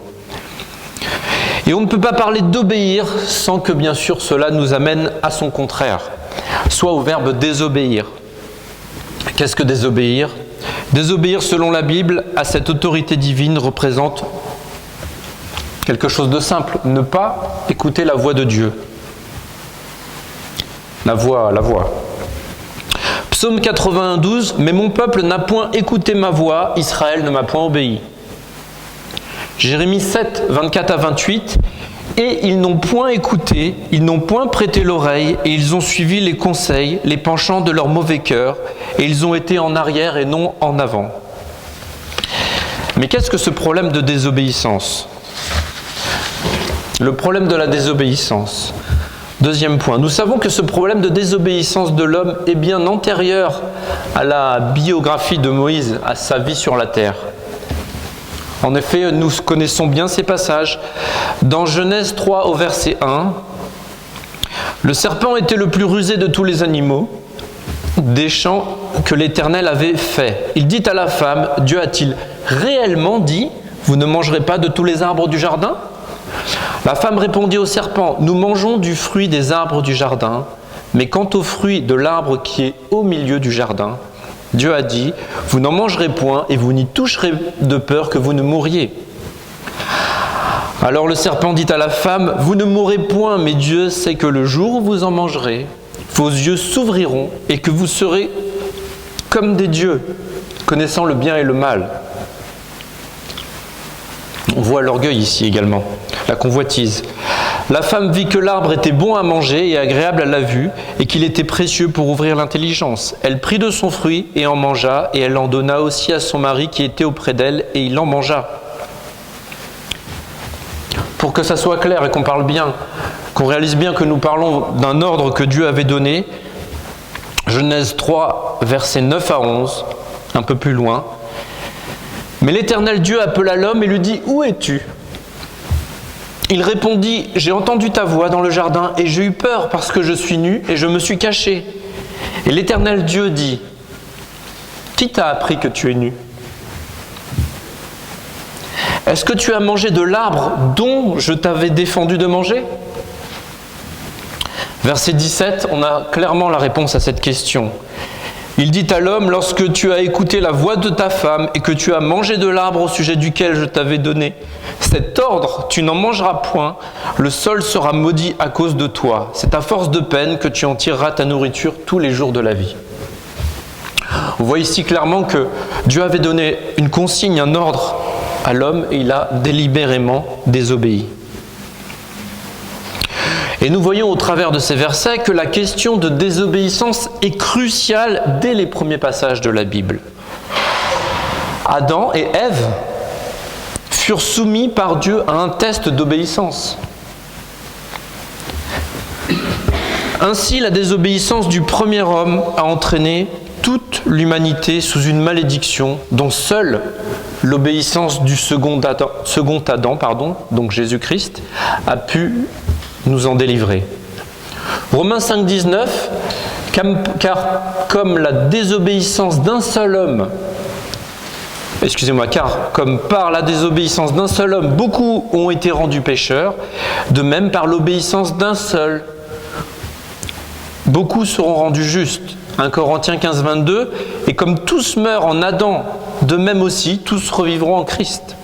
Et on ne peut pas parler d'obéir sans que, bien sûr, cela nous amène à son contraire, soit au verbe désobéir. Qu'est-ce que désobéir ? Désobéir, selon la Bible, à cette autorité divine représente quelque chose de simple, ne pas écouter la voix de Dieu. La voix. Psaume 91, « Mais mon peuple n'a point écouté ma voix, Israël ne m'a point obéi. » Jérémie 7, 24 à 28, « Et ils n'ont point écouté, ils n'ont point prêté l'oreille, et ils ont suivi les conseils, les penchants de leur mauvais cœur, et ils ont été en arrière et non en avant. » Mais qu'est-ce que ce problème de désobéissance ? Le problème de la désobéissance. Deuxième point, nous savons que ce problème de désobéissance de l'homme est bien antérieur à la biographie de Moïse, à sa vie sur la terre. En effet, nous connaissons bien ces passages. Dans Genèse 3 au verset 1, « Le serpent était le plus rusé de tous les animaux des champs que l'Éternel avait fait. Il dit à la femme, Dieu a-t-il réellement dit, vous ne mangerez pas de tous les arbres du jardin ? La femme répondit au serpent, nous mangeons du fruit des arbres du jardin, mais quant au fruit de l'arbre qui est au milieu du jardin, Dieu a dit, vous n'en mangerez point et vous n'y toucherez de peur que vous ne mouriez. Alors le serpent dit à la femme, vous ne mourrez point, mais Dieu sait que le jour où vous en mangerez, vos yeux s'ouvriront et que vous serez comme des dieux, connaissant le bien et le mal. On voit l'orgueil ici également, la convoitise. La femme vit que l'arbre était bon à manger et agréable à la vue, et qu'il était précieux pour ouvrir l'intelligence. Elle prit de son fruit et en mangea, et elle en donna aussi à son mari qui était auprès d'elle, et il en mangea. Pour que ça soit clair et qu'on parle bien, qu'on réalise bien que nous parlons d'un ordre que Dieu avait donné, Genèse 3, versets 9 à 11, un peu plus loin. Mais l'Éternel Dieu appela l'homme et lui dit, où es-tu ? Il répondit, j'ai entendu ta voix dans le jardin et j'ai eu peur parce que je suis nu et je me suis caché. Et l'Éternel Dieu dit, qui t'a appris que tu es nu ? Est-ce que tu as mangé de l'arbre dont je t'avais défendu de manger ? Verset 17, on a clairement la réponse à cette question. Il dit à l'homme, lorsque tu as écouté la voix de ta femme et que tu as mangé de l'arbre au sujet duquel je t'avais donné cet ordre, tu n'en mangeras point, le sol sera maudit à cause de toi. C'est à force de peine que tu en tireras ta nourriture tous les jours de la vie. On voit ici clairement que Dieu avait donné une consigne, un ordre à l'homme et il a délibérément désobéi. Et nous voyons au travers de ces versets que la question de désobéissance est cruciale dès les premiers passages de la Bible. Adam et Ève furent soumis par Dieu à un test d'obéissance. Ainsi, la désobéissance du premier homme a entraîné toute l'humanité sous une malédiction dont seule l'obéissance du second Adam, donc Jésus-Christ, a pu nous en délivrer. Romains 5, 19, car comme la désobéissance d'un seul homme, car comme par la désobéissance d'un seul homme, beaucoup ont été rendus pécheurs, de même par l'obéissance d'un seul, beaucoup seront rendus justes. 1 Corinthiens 15, 22, et comme tous meurent en Adam, de même aussi tous revivront en Christ.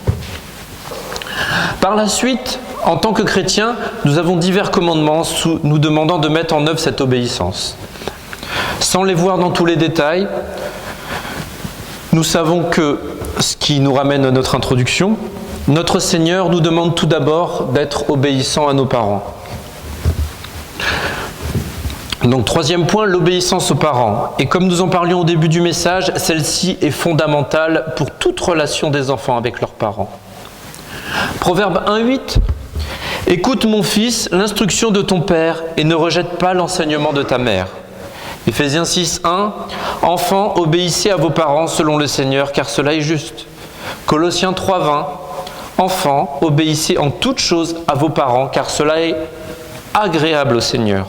Par la suite, en tant que chrétiens, nous avons divers commandements nous demandant de mettre en œuvre cette obéissance. Sans les voir dans tous les détails, nous savons que, ce qui nous ramène à notre introduction, notre Seigneur nous demande tout d'abord d'être obéissants à nos parents. Donc troisième point, l'obéissance aux parents. Et comme nous en parlions au début du message, celle-ci est fondamentale pour toute relation des enfants avec leurs parents. Proverbe 1,8 « Écoute mon fils, l'instruction de ton père et ne rejette pas l'enseignement de ta mère. » Éphésiens 6,1 « Enfants, obéissez à vos parents selon le Seigneur, car cela est juste. » Colossiens 3,20 « Enfants, obéissez en toutes choses à vos parents, car cela est agréable au Seigneur. »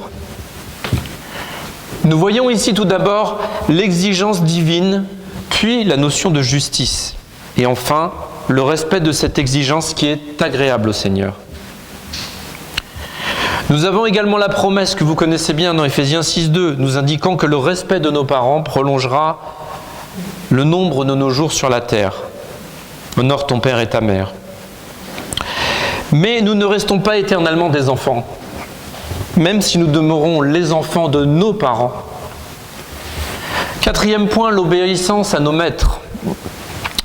Nous voyons ici tout d'abord l'exigence divine, puis la notion de justice, et enfin le respect de cette exigence qui est agréable au Seigneur. Nous avons également la promesse que vous connaissez bien dans Éphésiens 6,2, nous indiquant que le respect de nos parents prolongera le nombre de nos jours sur la terre. Honore ton père et ta mère. Mais nous ne restons pas éternellement des enfants, même si nous demeurons les enfants de nos parents. Quatrième point, l'obéissance à nos maîtres.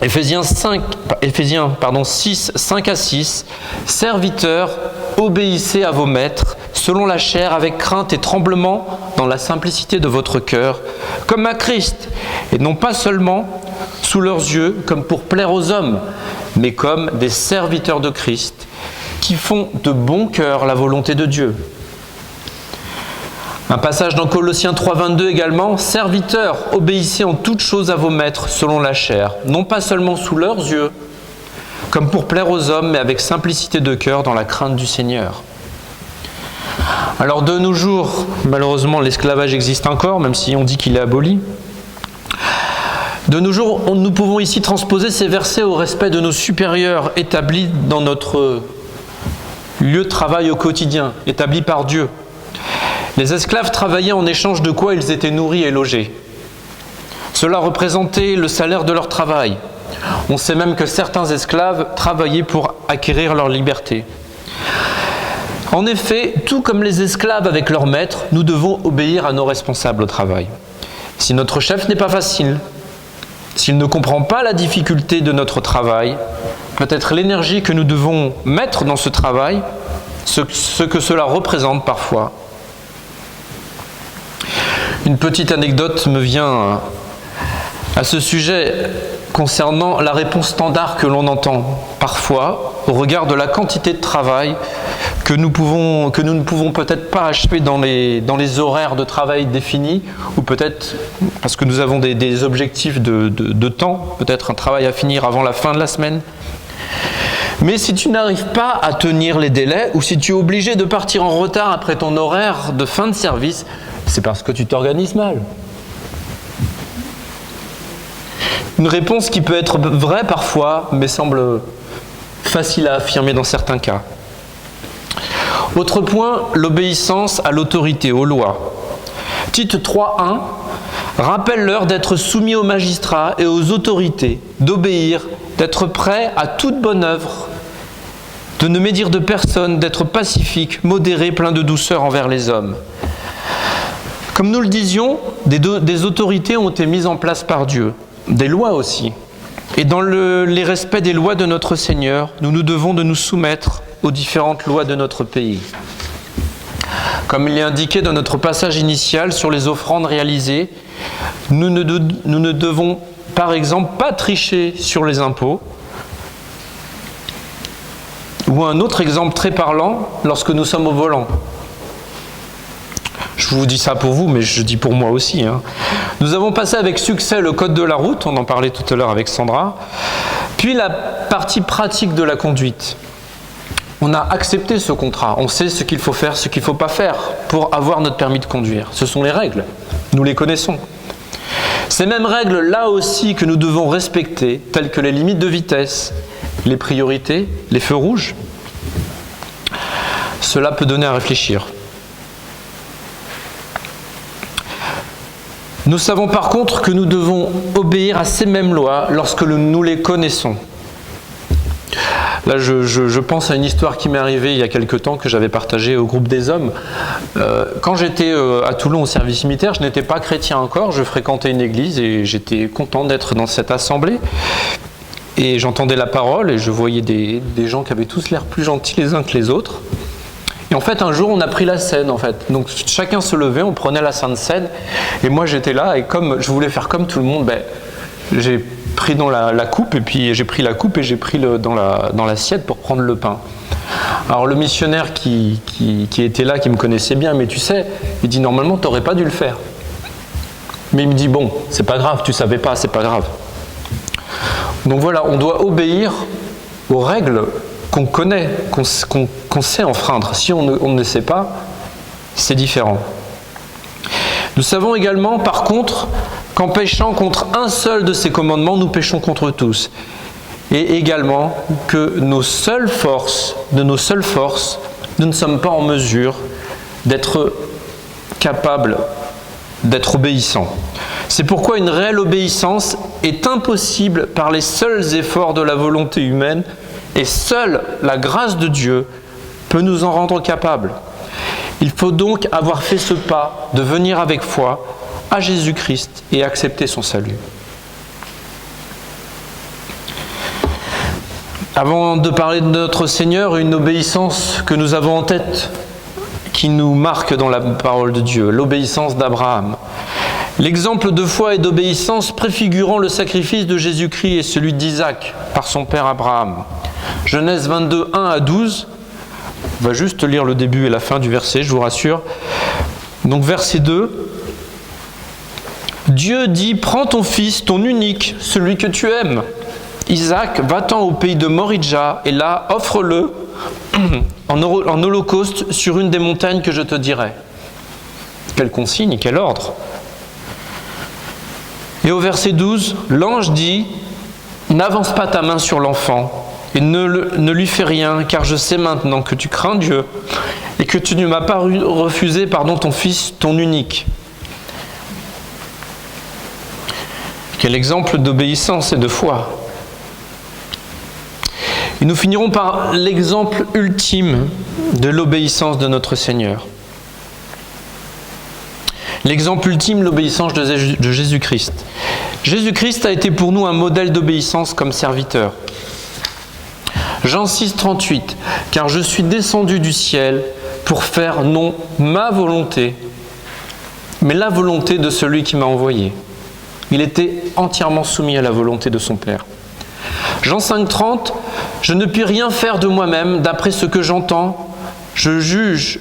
Éphésiens 6, 5 à 6. Serviteurs, obéissez à vos maîtres, selon la chair, avec crainte et tremblement, dans la simplicité de votre cœur, comme à Christ, et non pas seulement sous leurs yeux, comme pour plaire aux hommes, mais comme des serviteurs de Christ, qui font de bon cœur la volonté de Dieu. Un passage dans Colossiens 3,22 également, « Serviteurs, obéissez en toutes choses à vos maîtres selon la chair, non pas seulement sous leurs yeux, comme pour plaire aux hommes, mais avec simplicité de cœur dans la crainte du Seigneur. » Alors de nos jours, malheureusement l'esclavage existe encore, même si on dit qu'il est aboli. De nos jours, nous pouvons ici transposer ces versets au respect de nos supérieurs établis dans notre lieu de travail au quotidien, établis par Dieu. Les esclaves travaillaient en échange de quoi ils étaient nourris et logés. Cela représentait le salaire de leur travail. On sait même que certains esclaves travaillaient pour acquérir leur liberté. En effet, tout comme les esclaves avec leur maître, nous devons obéir à nos responsables au travail. Si notre chef n'est pas facile, s'il ne comprend pas la difficulté de notre travail, peut-être l'énergie que nous devons mettre dans ce travail, ce que cela représente parfois. Une petite anecdote me vient à ce sujet concernant la réponse standard que l'on entend parfois au regard de la quantité de travail que nous ne pouvons peut-être pas achever dans les horaires de travail définis, ou peut-être parce que nous avons des objectifs de temps, peut-être un travail à finir avant la fin de la semaine. Mais si tu n'arrives pas à tenir les délais, ou si tu es obligé de partir en retard après ton horaire de fin de service, c'est parce que tu t'organises mal. Une réponse qui peut être vraie parfois, mais semble facile à affirmer dans certains cas. Autre point, l'obéissance à l'autorité, aux lois. Tite 3.1 rappelle-leur d'être soumis aux magistrats et aux autorités, d'obéir, d'être prêt à toute bonne œuvre, de ne médire de personne, d'être pacifique, modéré, plein de douceur envers les hommes. Comme nous le disions, des autorités ont été mises en place par Dieu, des lois aussi. Et dans les respects des lois de notre Seigneur, nous nous devons de nous soumettre aux différentes lois de notre pays. Comme il est indiqué dans notre passage initial sur les offrandes réalisées, nous ne devons par exemple pas tricher sur les impôts. Ou un autre exemple très parlant, lorsque nous sommes au volant. Je vous dis ça pour vous, mais je dis pour moi aussi. Nous avons passé avec succès le code de la route, on en parlait tout à l'heure avec Sandra, puis la partie pratique de la conduite. On a accepté ce contrat, on sait ce qu'il faut faire, ce qu'il ne faut pas faire pour avoir notre permis de conduire. Ce sont les règles, nous les connaissons. Ces mêmes règles là aussi que nous devons respecter, telles que les limites de vitesse, les priorités, les feux rouges, cela peut donner à réfléchir. Nous savons par contre que nous devons obéir à ces mêmes lois lorsque nous les connaissons. Là, je pense à une histoire qui m'est arrivée il y a quelque temps, que j'avais partagée au groupe des hommes. Quand j'étais à Toulon au service militaire, je n'étais pas chrétien encore, je fréquentais une église et j'étais content d'être dans cette assemblée. Et j'entendais la parole et je voyais des gens qui avaient tous l'air plus gentils les uns que les autres. Et en fait, un jour, on a pris la scène, en fait. Donc, chacun se levait, on prenait la Sainte Seine. Et moi, j'étais là, et comme je voulais faire comme tout le monde, j'ai pris dans la coupe, et puis j'ai pris la coupe, et j'ai pris dans l'assiette pour prendre le pain. Alors, le missionnaire qui était là, qui me connaissait bien, mais tu sais, il dit, normalement, tu n'aurais pas dû le faire. Mais il me dit, bon, c'est pas grave, tu savais pas, c'est pas grave. Donc voilà, on doit obéir aux règles qu'on connaît, qu'on sait enfreindre. Si on ne sait pas, c'est différent. Nous savons également, par contre, qu'en péchant contre un seul de ces commandements, nous péchons contre tous. Et également que de nos seules forces, nous ne sommes pas en mesure d'être capables d'être obéissants. C'est pourquoi une réelle obéissance est impossible par les seuls efforts de la volonté humaine, et seule la grâce de Dieu peut nous en rendre capables. Il faut donc avoir fait ce pas de venir avec foi à Jésus-Christ et accepter son salut. Avant de parler de notre Seigneur, une obéissance que nous avons en tête, qui nous marque dans la parole de Dieu, l'obéissance d'Abraham. L'exemple de foi et d'obéissance préfigurant le sacrifice de Jésus-Christ et celui d'Isaac par son père Abraham. Genèse 22, 1 à 12. On va juste lire le début et la fin du verset, je vous rassure. Donc verset 2. Dieu dit, prends ton fils, ton unique, celui que tu aimes. Isaac, va-t'en au pays de Moridja et là, offre-le en holocauste sur une des montagnes que je te dirai. Quelle consigne, quel ordre. Et au verset 12, l'ange dit, n'avance pas ta main sur l'enfant et ne lui fais rien, car je sais maintenant que tu crains Dieu et que tu ne m'as pas refusé ton fils, ton unique. Quel exemple d'obéissance et de foi. Et nous finirons par l'exemple ultime de l'obéissance de notre Seigneur. L'exemple ultime, l'obéissance de Jésus-Christ. Jésus-Christ a été pour nous un modèle d'obéissance comme serviteur. Jean 6, 38. Car je suis descendu du ciel pour faire non ma volonté, mais la volonté de celui qui m'a envoyé. Il était entièrement soumis à la volonté de son Père. Jean 5, 30. Je ne puis rien faire de moi-même d'après ce que j'entends. Je juge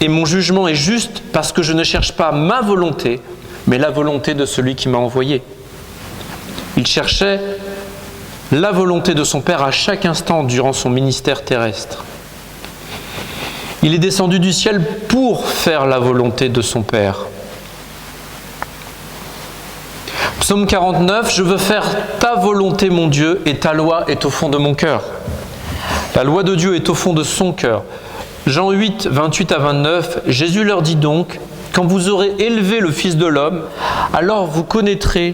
et mon jugement est juste parce que je ne cherche pas ma volonté, mais la volonté de celui qui m'a envoyé. Il cherchait la volonté de son Père à chaque instant durant son ministère terrestre. Il est descendu du ciel pour faire la volonté de son Père. Psaume 49, je veux faire ta volonté, mon Dieu, et ta loi est au fond de mon cœur. La loi de Dieu est au fond de son cœur. Jean 8, 28 à 29, Jésus leur dit donc, quand vous aurez élevé le Fils de l'homme, alors vous connaîtrez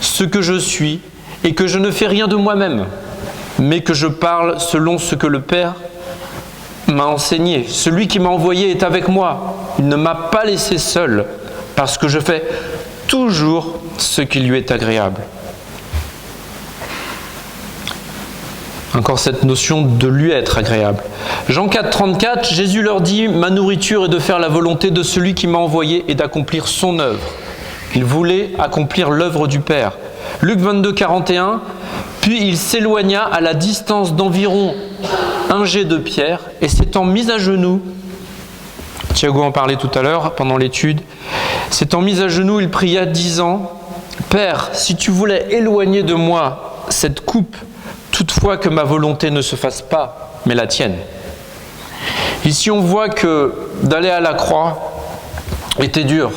ce que je suis et que je ne fais rien de moi-même, mais que je parle selon ce que le Père m'a enseigné. Celui qui m'a envoyé est avec moi. Il ne m'a pas laissé seul, parce que je fais toujours ce qui lui est agréable. Encore cette notion de lui être agréable. Jean 4, 34, Jésus leur dit, ma nourriture est de faire la volonté de celui qui m'a envoyé et d'accomplir son œuvre. Il voulait accomplir l'œuvre du Père. Luc 22, 41, puis il s'éloigna à la distance d'environ un jet de pierre et s'étant mis à genoux, Thiago en parlait tout à l'heure pendant l'étude, s'étant mis à genoux, il pria disant, Père, si tu voulais éloigner de moi cette coupe, toutefois que ma volonté ne se fasse pas, mais la tienne. Ici, on voit que d'aller à la croix était dur,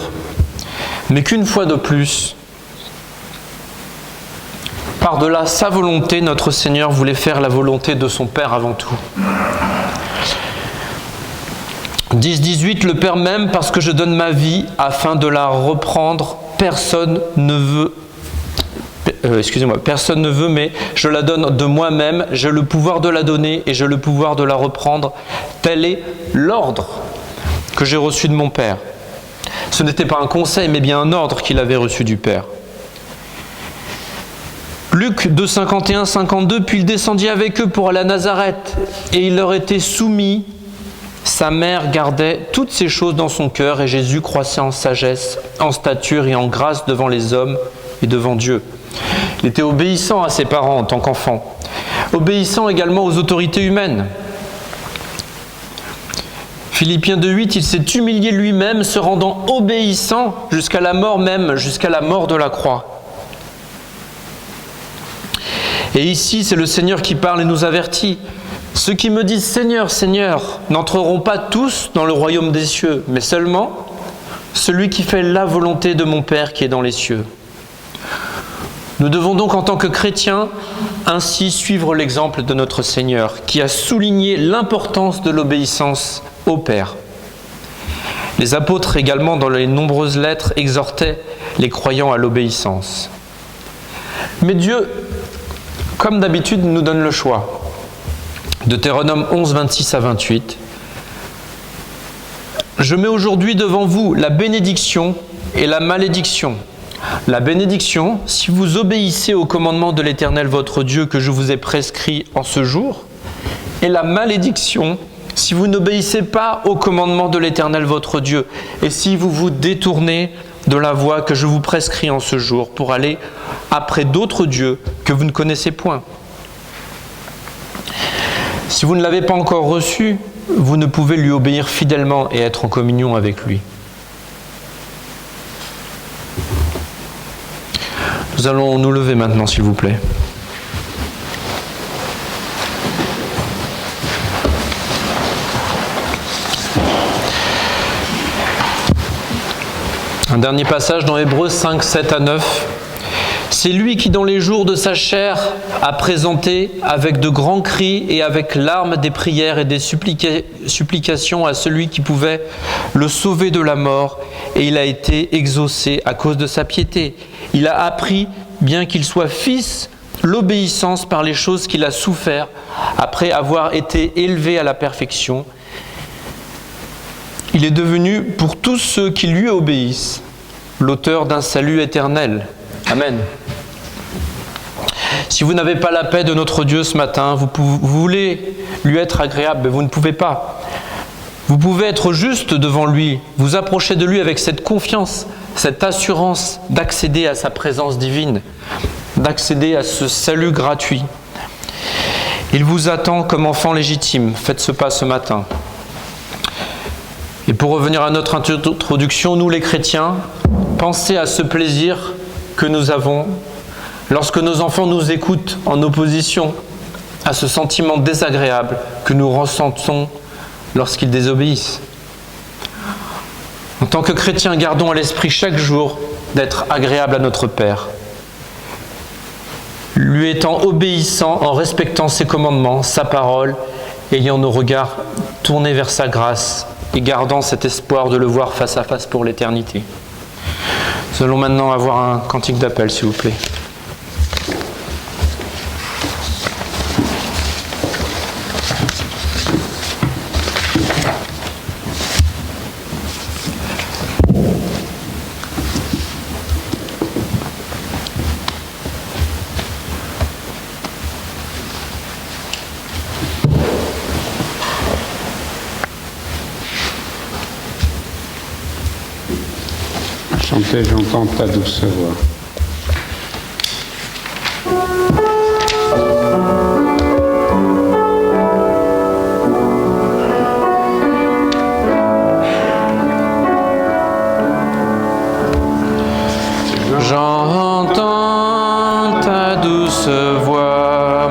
mais qu'une fois de plus, par-delà sa volonté, notre Seigneur voulait faire la volonté de son Père avant tout. 10-18, le Père m'aime parce que je donne ma vie afin de la reprendre. Personne ne veut, mais je la donne de moi-même. J'ai le pouvoir de la donner et j'ai le pouvoir de la reprendre. Tel est l'ordre que j'ai reçu de mon Père. Ce n'était pas un conseil, mais bien un ordre qu'il avait reçu du Père. Luc 2, 51-52, puis il descendit avec eux pour aller à Nazareth, et il leur était soumis Sa mère gardait toutes ces choses dans son cœur et Jésus croissait en sagesse, en stature et en grâce devant les hommes et devant Dieu. Il était obéissant à ses parents en tant qu'enfant, obéissant également aux autorités humaines. Philippiens 2,8, il s'est humilié lui-même, se rendant obéissant jusqu'à la mort même, jusqu'à la mort de la croix. Et ici, c'est le Seigneur qui parle et nous avertit. Ceux qui me disent « Seigneur, Seigneur » n'entreront pas tous dans le royaume des cieux, mais seulement celui qui fait la volonté de mon Père qui est dans les cieux. Nous devons donc en tant que chrétiens ainsi suivre l'exemple de notre Seigneur qui a souligné l'importance de l'obéissance au Père. Les apôtres également dans les nombreuses lettres exhortaient les croyants à l'obéissance. Mais Dieu, comme d'habitude, nous donne le choix. Deutéronome 11, 26 à 28. « Je mets aujourd'hui devant vous la bénédiction et la malédiction. La bénédiction, si vous obéissez au commandement de l'Éternel votre Dieu que je vous ai prescrit en ce jour, et la malédiction, si vous n'obéissez pas au commandement de l'Éternel votre Dieu, et si vous vous détournez de la voie que je vous prescris en ce jour pour aller après d'autres dieux que vous ne connaissez point. Si vous ne l'avez pas encore reçu, vous ne pouvez lui obéir fidèlement et être en communion avec lui. » Nous allons nous lever maintenant, s'il vous plaît. Un dernier passage dans Hébreux 5, 7 à 9. C'est lui qui, dans les jours de sa chair, a présenté avec de grands cris et avec larmes des prières et des supplications à celui qui pouvait le sauver de la mort, et il a été exaucé à cause de sa piété. Il a appris, bien qu'il soit fils, l'obéissance par les choses qu'il a souffert après avoir été élevé à la perfection. Il est devenu, pour tous ceux qui lui obéissent, l'auteur d'un salut éternel. Amen. Si vous n'avez pas la paix de notre Dieu ce matin, vous voulez lui être agréable, mais vous ne pouvez pas. Vous pouvez être juste devant lui, vous approcher de lui avec cette confiance, cette assurance d'accéder à sa présence divine, d'accéder à ce salut gratuit. Il vous attend comme enfant légitime. Faites ce pas ce matin. Et pour revenir à notre introduction, nous les chrétiens, pensez à ce plaisir que nous avons lorsque nos enfants nous écoutent en opposition à ce sentiment désagréable que nous ressentons lorsqu'ils désobéissent. En tant que chrétiens, gardons à l'esprit chaque jour d'être agréable à notre Père, lui étant obéissant en respectant ses commandements, sa parole, ayant nos regards tournés vers sa grâce et gardant cet espoir de le voir face à face pour l'éternité. Nous allons maintenant avoir un cantique d'appel, s'il vous plaît. Chanter, j'entends ta douce voix. J'entends ta douce voix,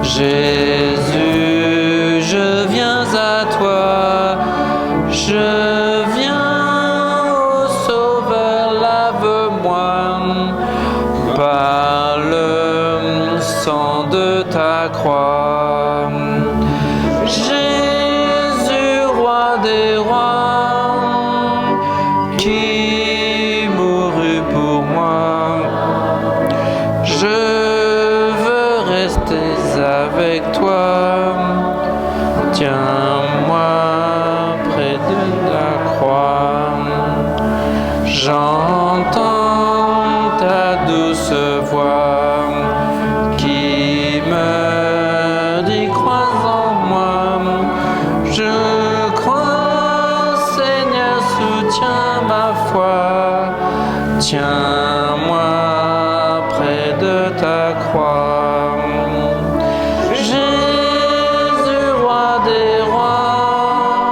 Jésus, je viens à toi, je viens, ô Sauveur, lave-moi par le sang de ta croix. Jésus, roi des rois, qui mourut pour moi, je veux rester avec toi. Tiens-moi près de la croix. J'entends ta douce voix qui me dit crois en moi. Je Tiens-moi près de ta croix. Jésus, roi des rois,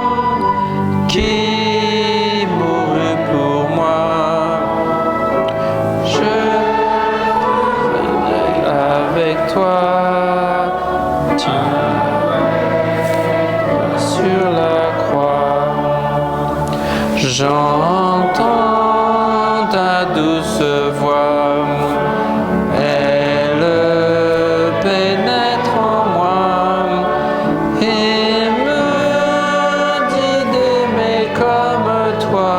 qui mourut pour moi. Je vais avec toi. Tiens sur la croix. J'entends ta douce voix, elle pénètre en moi et me dit d'aimer comme toi,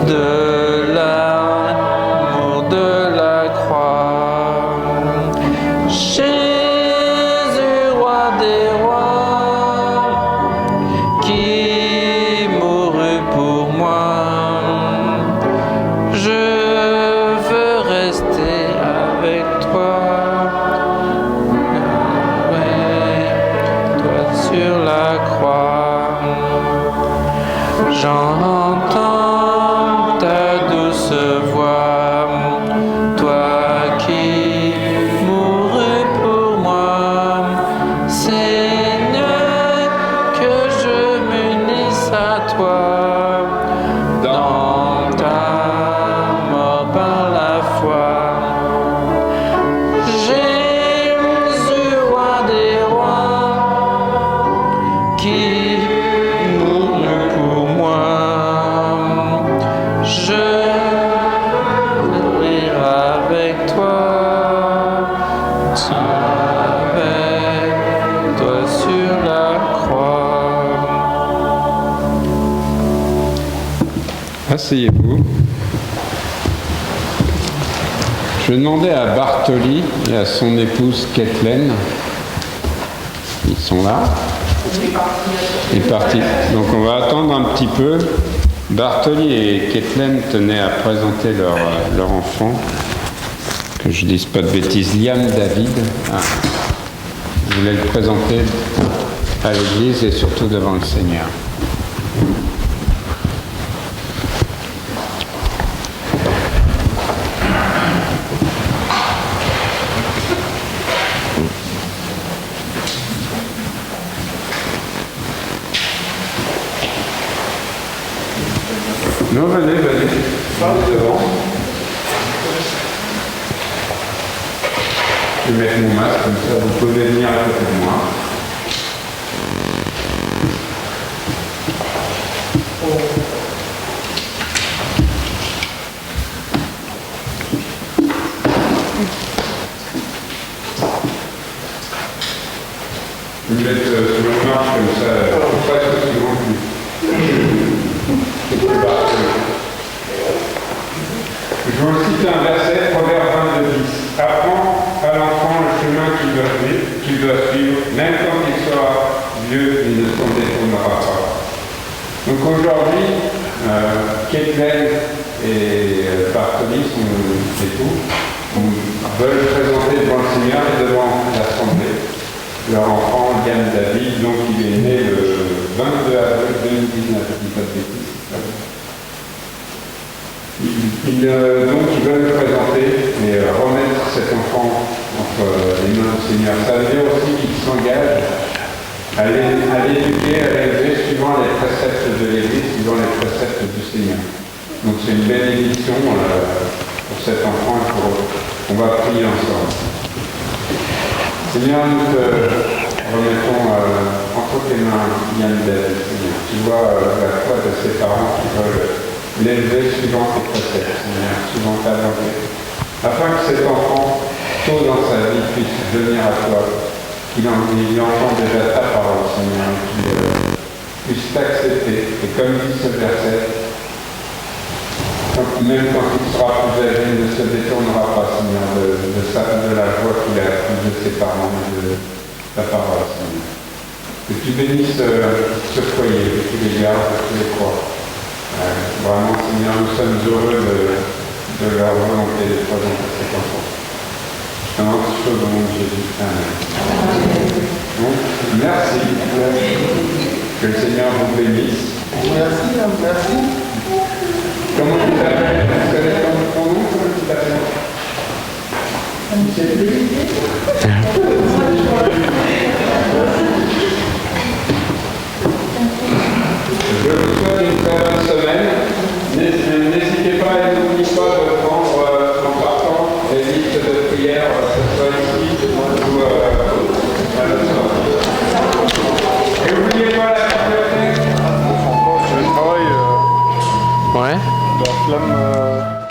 de l'amour de la croix. Jésus, roi des rois, qui mourut pour moi. Je veux rester avec toi, toi sur la croix. J'entends ta douce voix, toi qui mourus pour moi. Seigneur, que je m'unisse à toi dans ta mort par la foi. Jésus, roi des rois, qui mourut pour moi. Je veux rire avec toi, avec toi sur la croix. Asseyez-vous. Je vais demander à Bartoli et à son épouse Kathleen. Ils sont là. Il est parti. Donc on va attendre un petit peu. Bartoli et Kathleen tenaient à présenter leur enfant. Que je dise pas de bêtises. Liam David. Je voulais le présenter à l'église et surtout devant le Seigneur. Non, venez. Parlez devant. Je vais mettre mon masque, comme ça vous pouvez venir à côté de moi. Je vais mettre sur le marche comme ça, presque aussi grand que lui. Je vais vous citer un verset, Proverbe 22:10. Apprends à l'enfant le chemin qu'il doit suivre, même quand il sera vieux, il ne s'en détournera pas. Donc aujourd'hui, Kathleen et Bartoli, son époux, veulent présenter devant le Seigneur et devant l'Assemblée leur enfant, Liam David, donc il est né le 22 avril 2019, je ne dis pas de bêtises. Ils veulent le présenter et remettre cet enfant entre les mains du Seigneur. Ça veut dire aussi qu'ils s'engagent à l'éduquer, à l'élever suivant les préceptes de l'Église, suivant les préceptes du Seigneur. Donc c'est une bénédiction pour cet enfant et on va prier ensemble. Seigneur, nous te remettons entre tes mains Liam David, Seigneur. Tu vois la foi de ses parents qui veulent l'élever suivant tes préceptes, Seigneur, suivant ta volonté, afin que cet enfant, tôt dans sa vie, puisse venir à toi, qu'il entende déjà ta parole, Seigneur, et qu'il puisse t'accepter. Et comme dit ce verset, même quand il sera plus âgé, il ne se détournera pas, Seigneur, de la voix qu'il a apprise de ses parents et de ta parole, Seigneur. Que tu bénisses ce foyer, que tu les gardes, que tu les crois. Vraiment, Seigneur, nous sommes heureux de leur volonté de présenter cet enfant. Je demande ces choses au nom de Jésus. Amen. Donc, merci. Que le Seigneur vous bénisse. Merci. Comment vous appelez? la flamme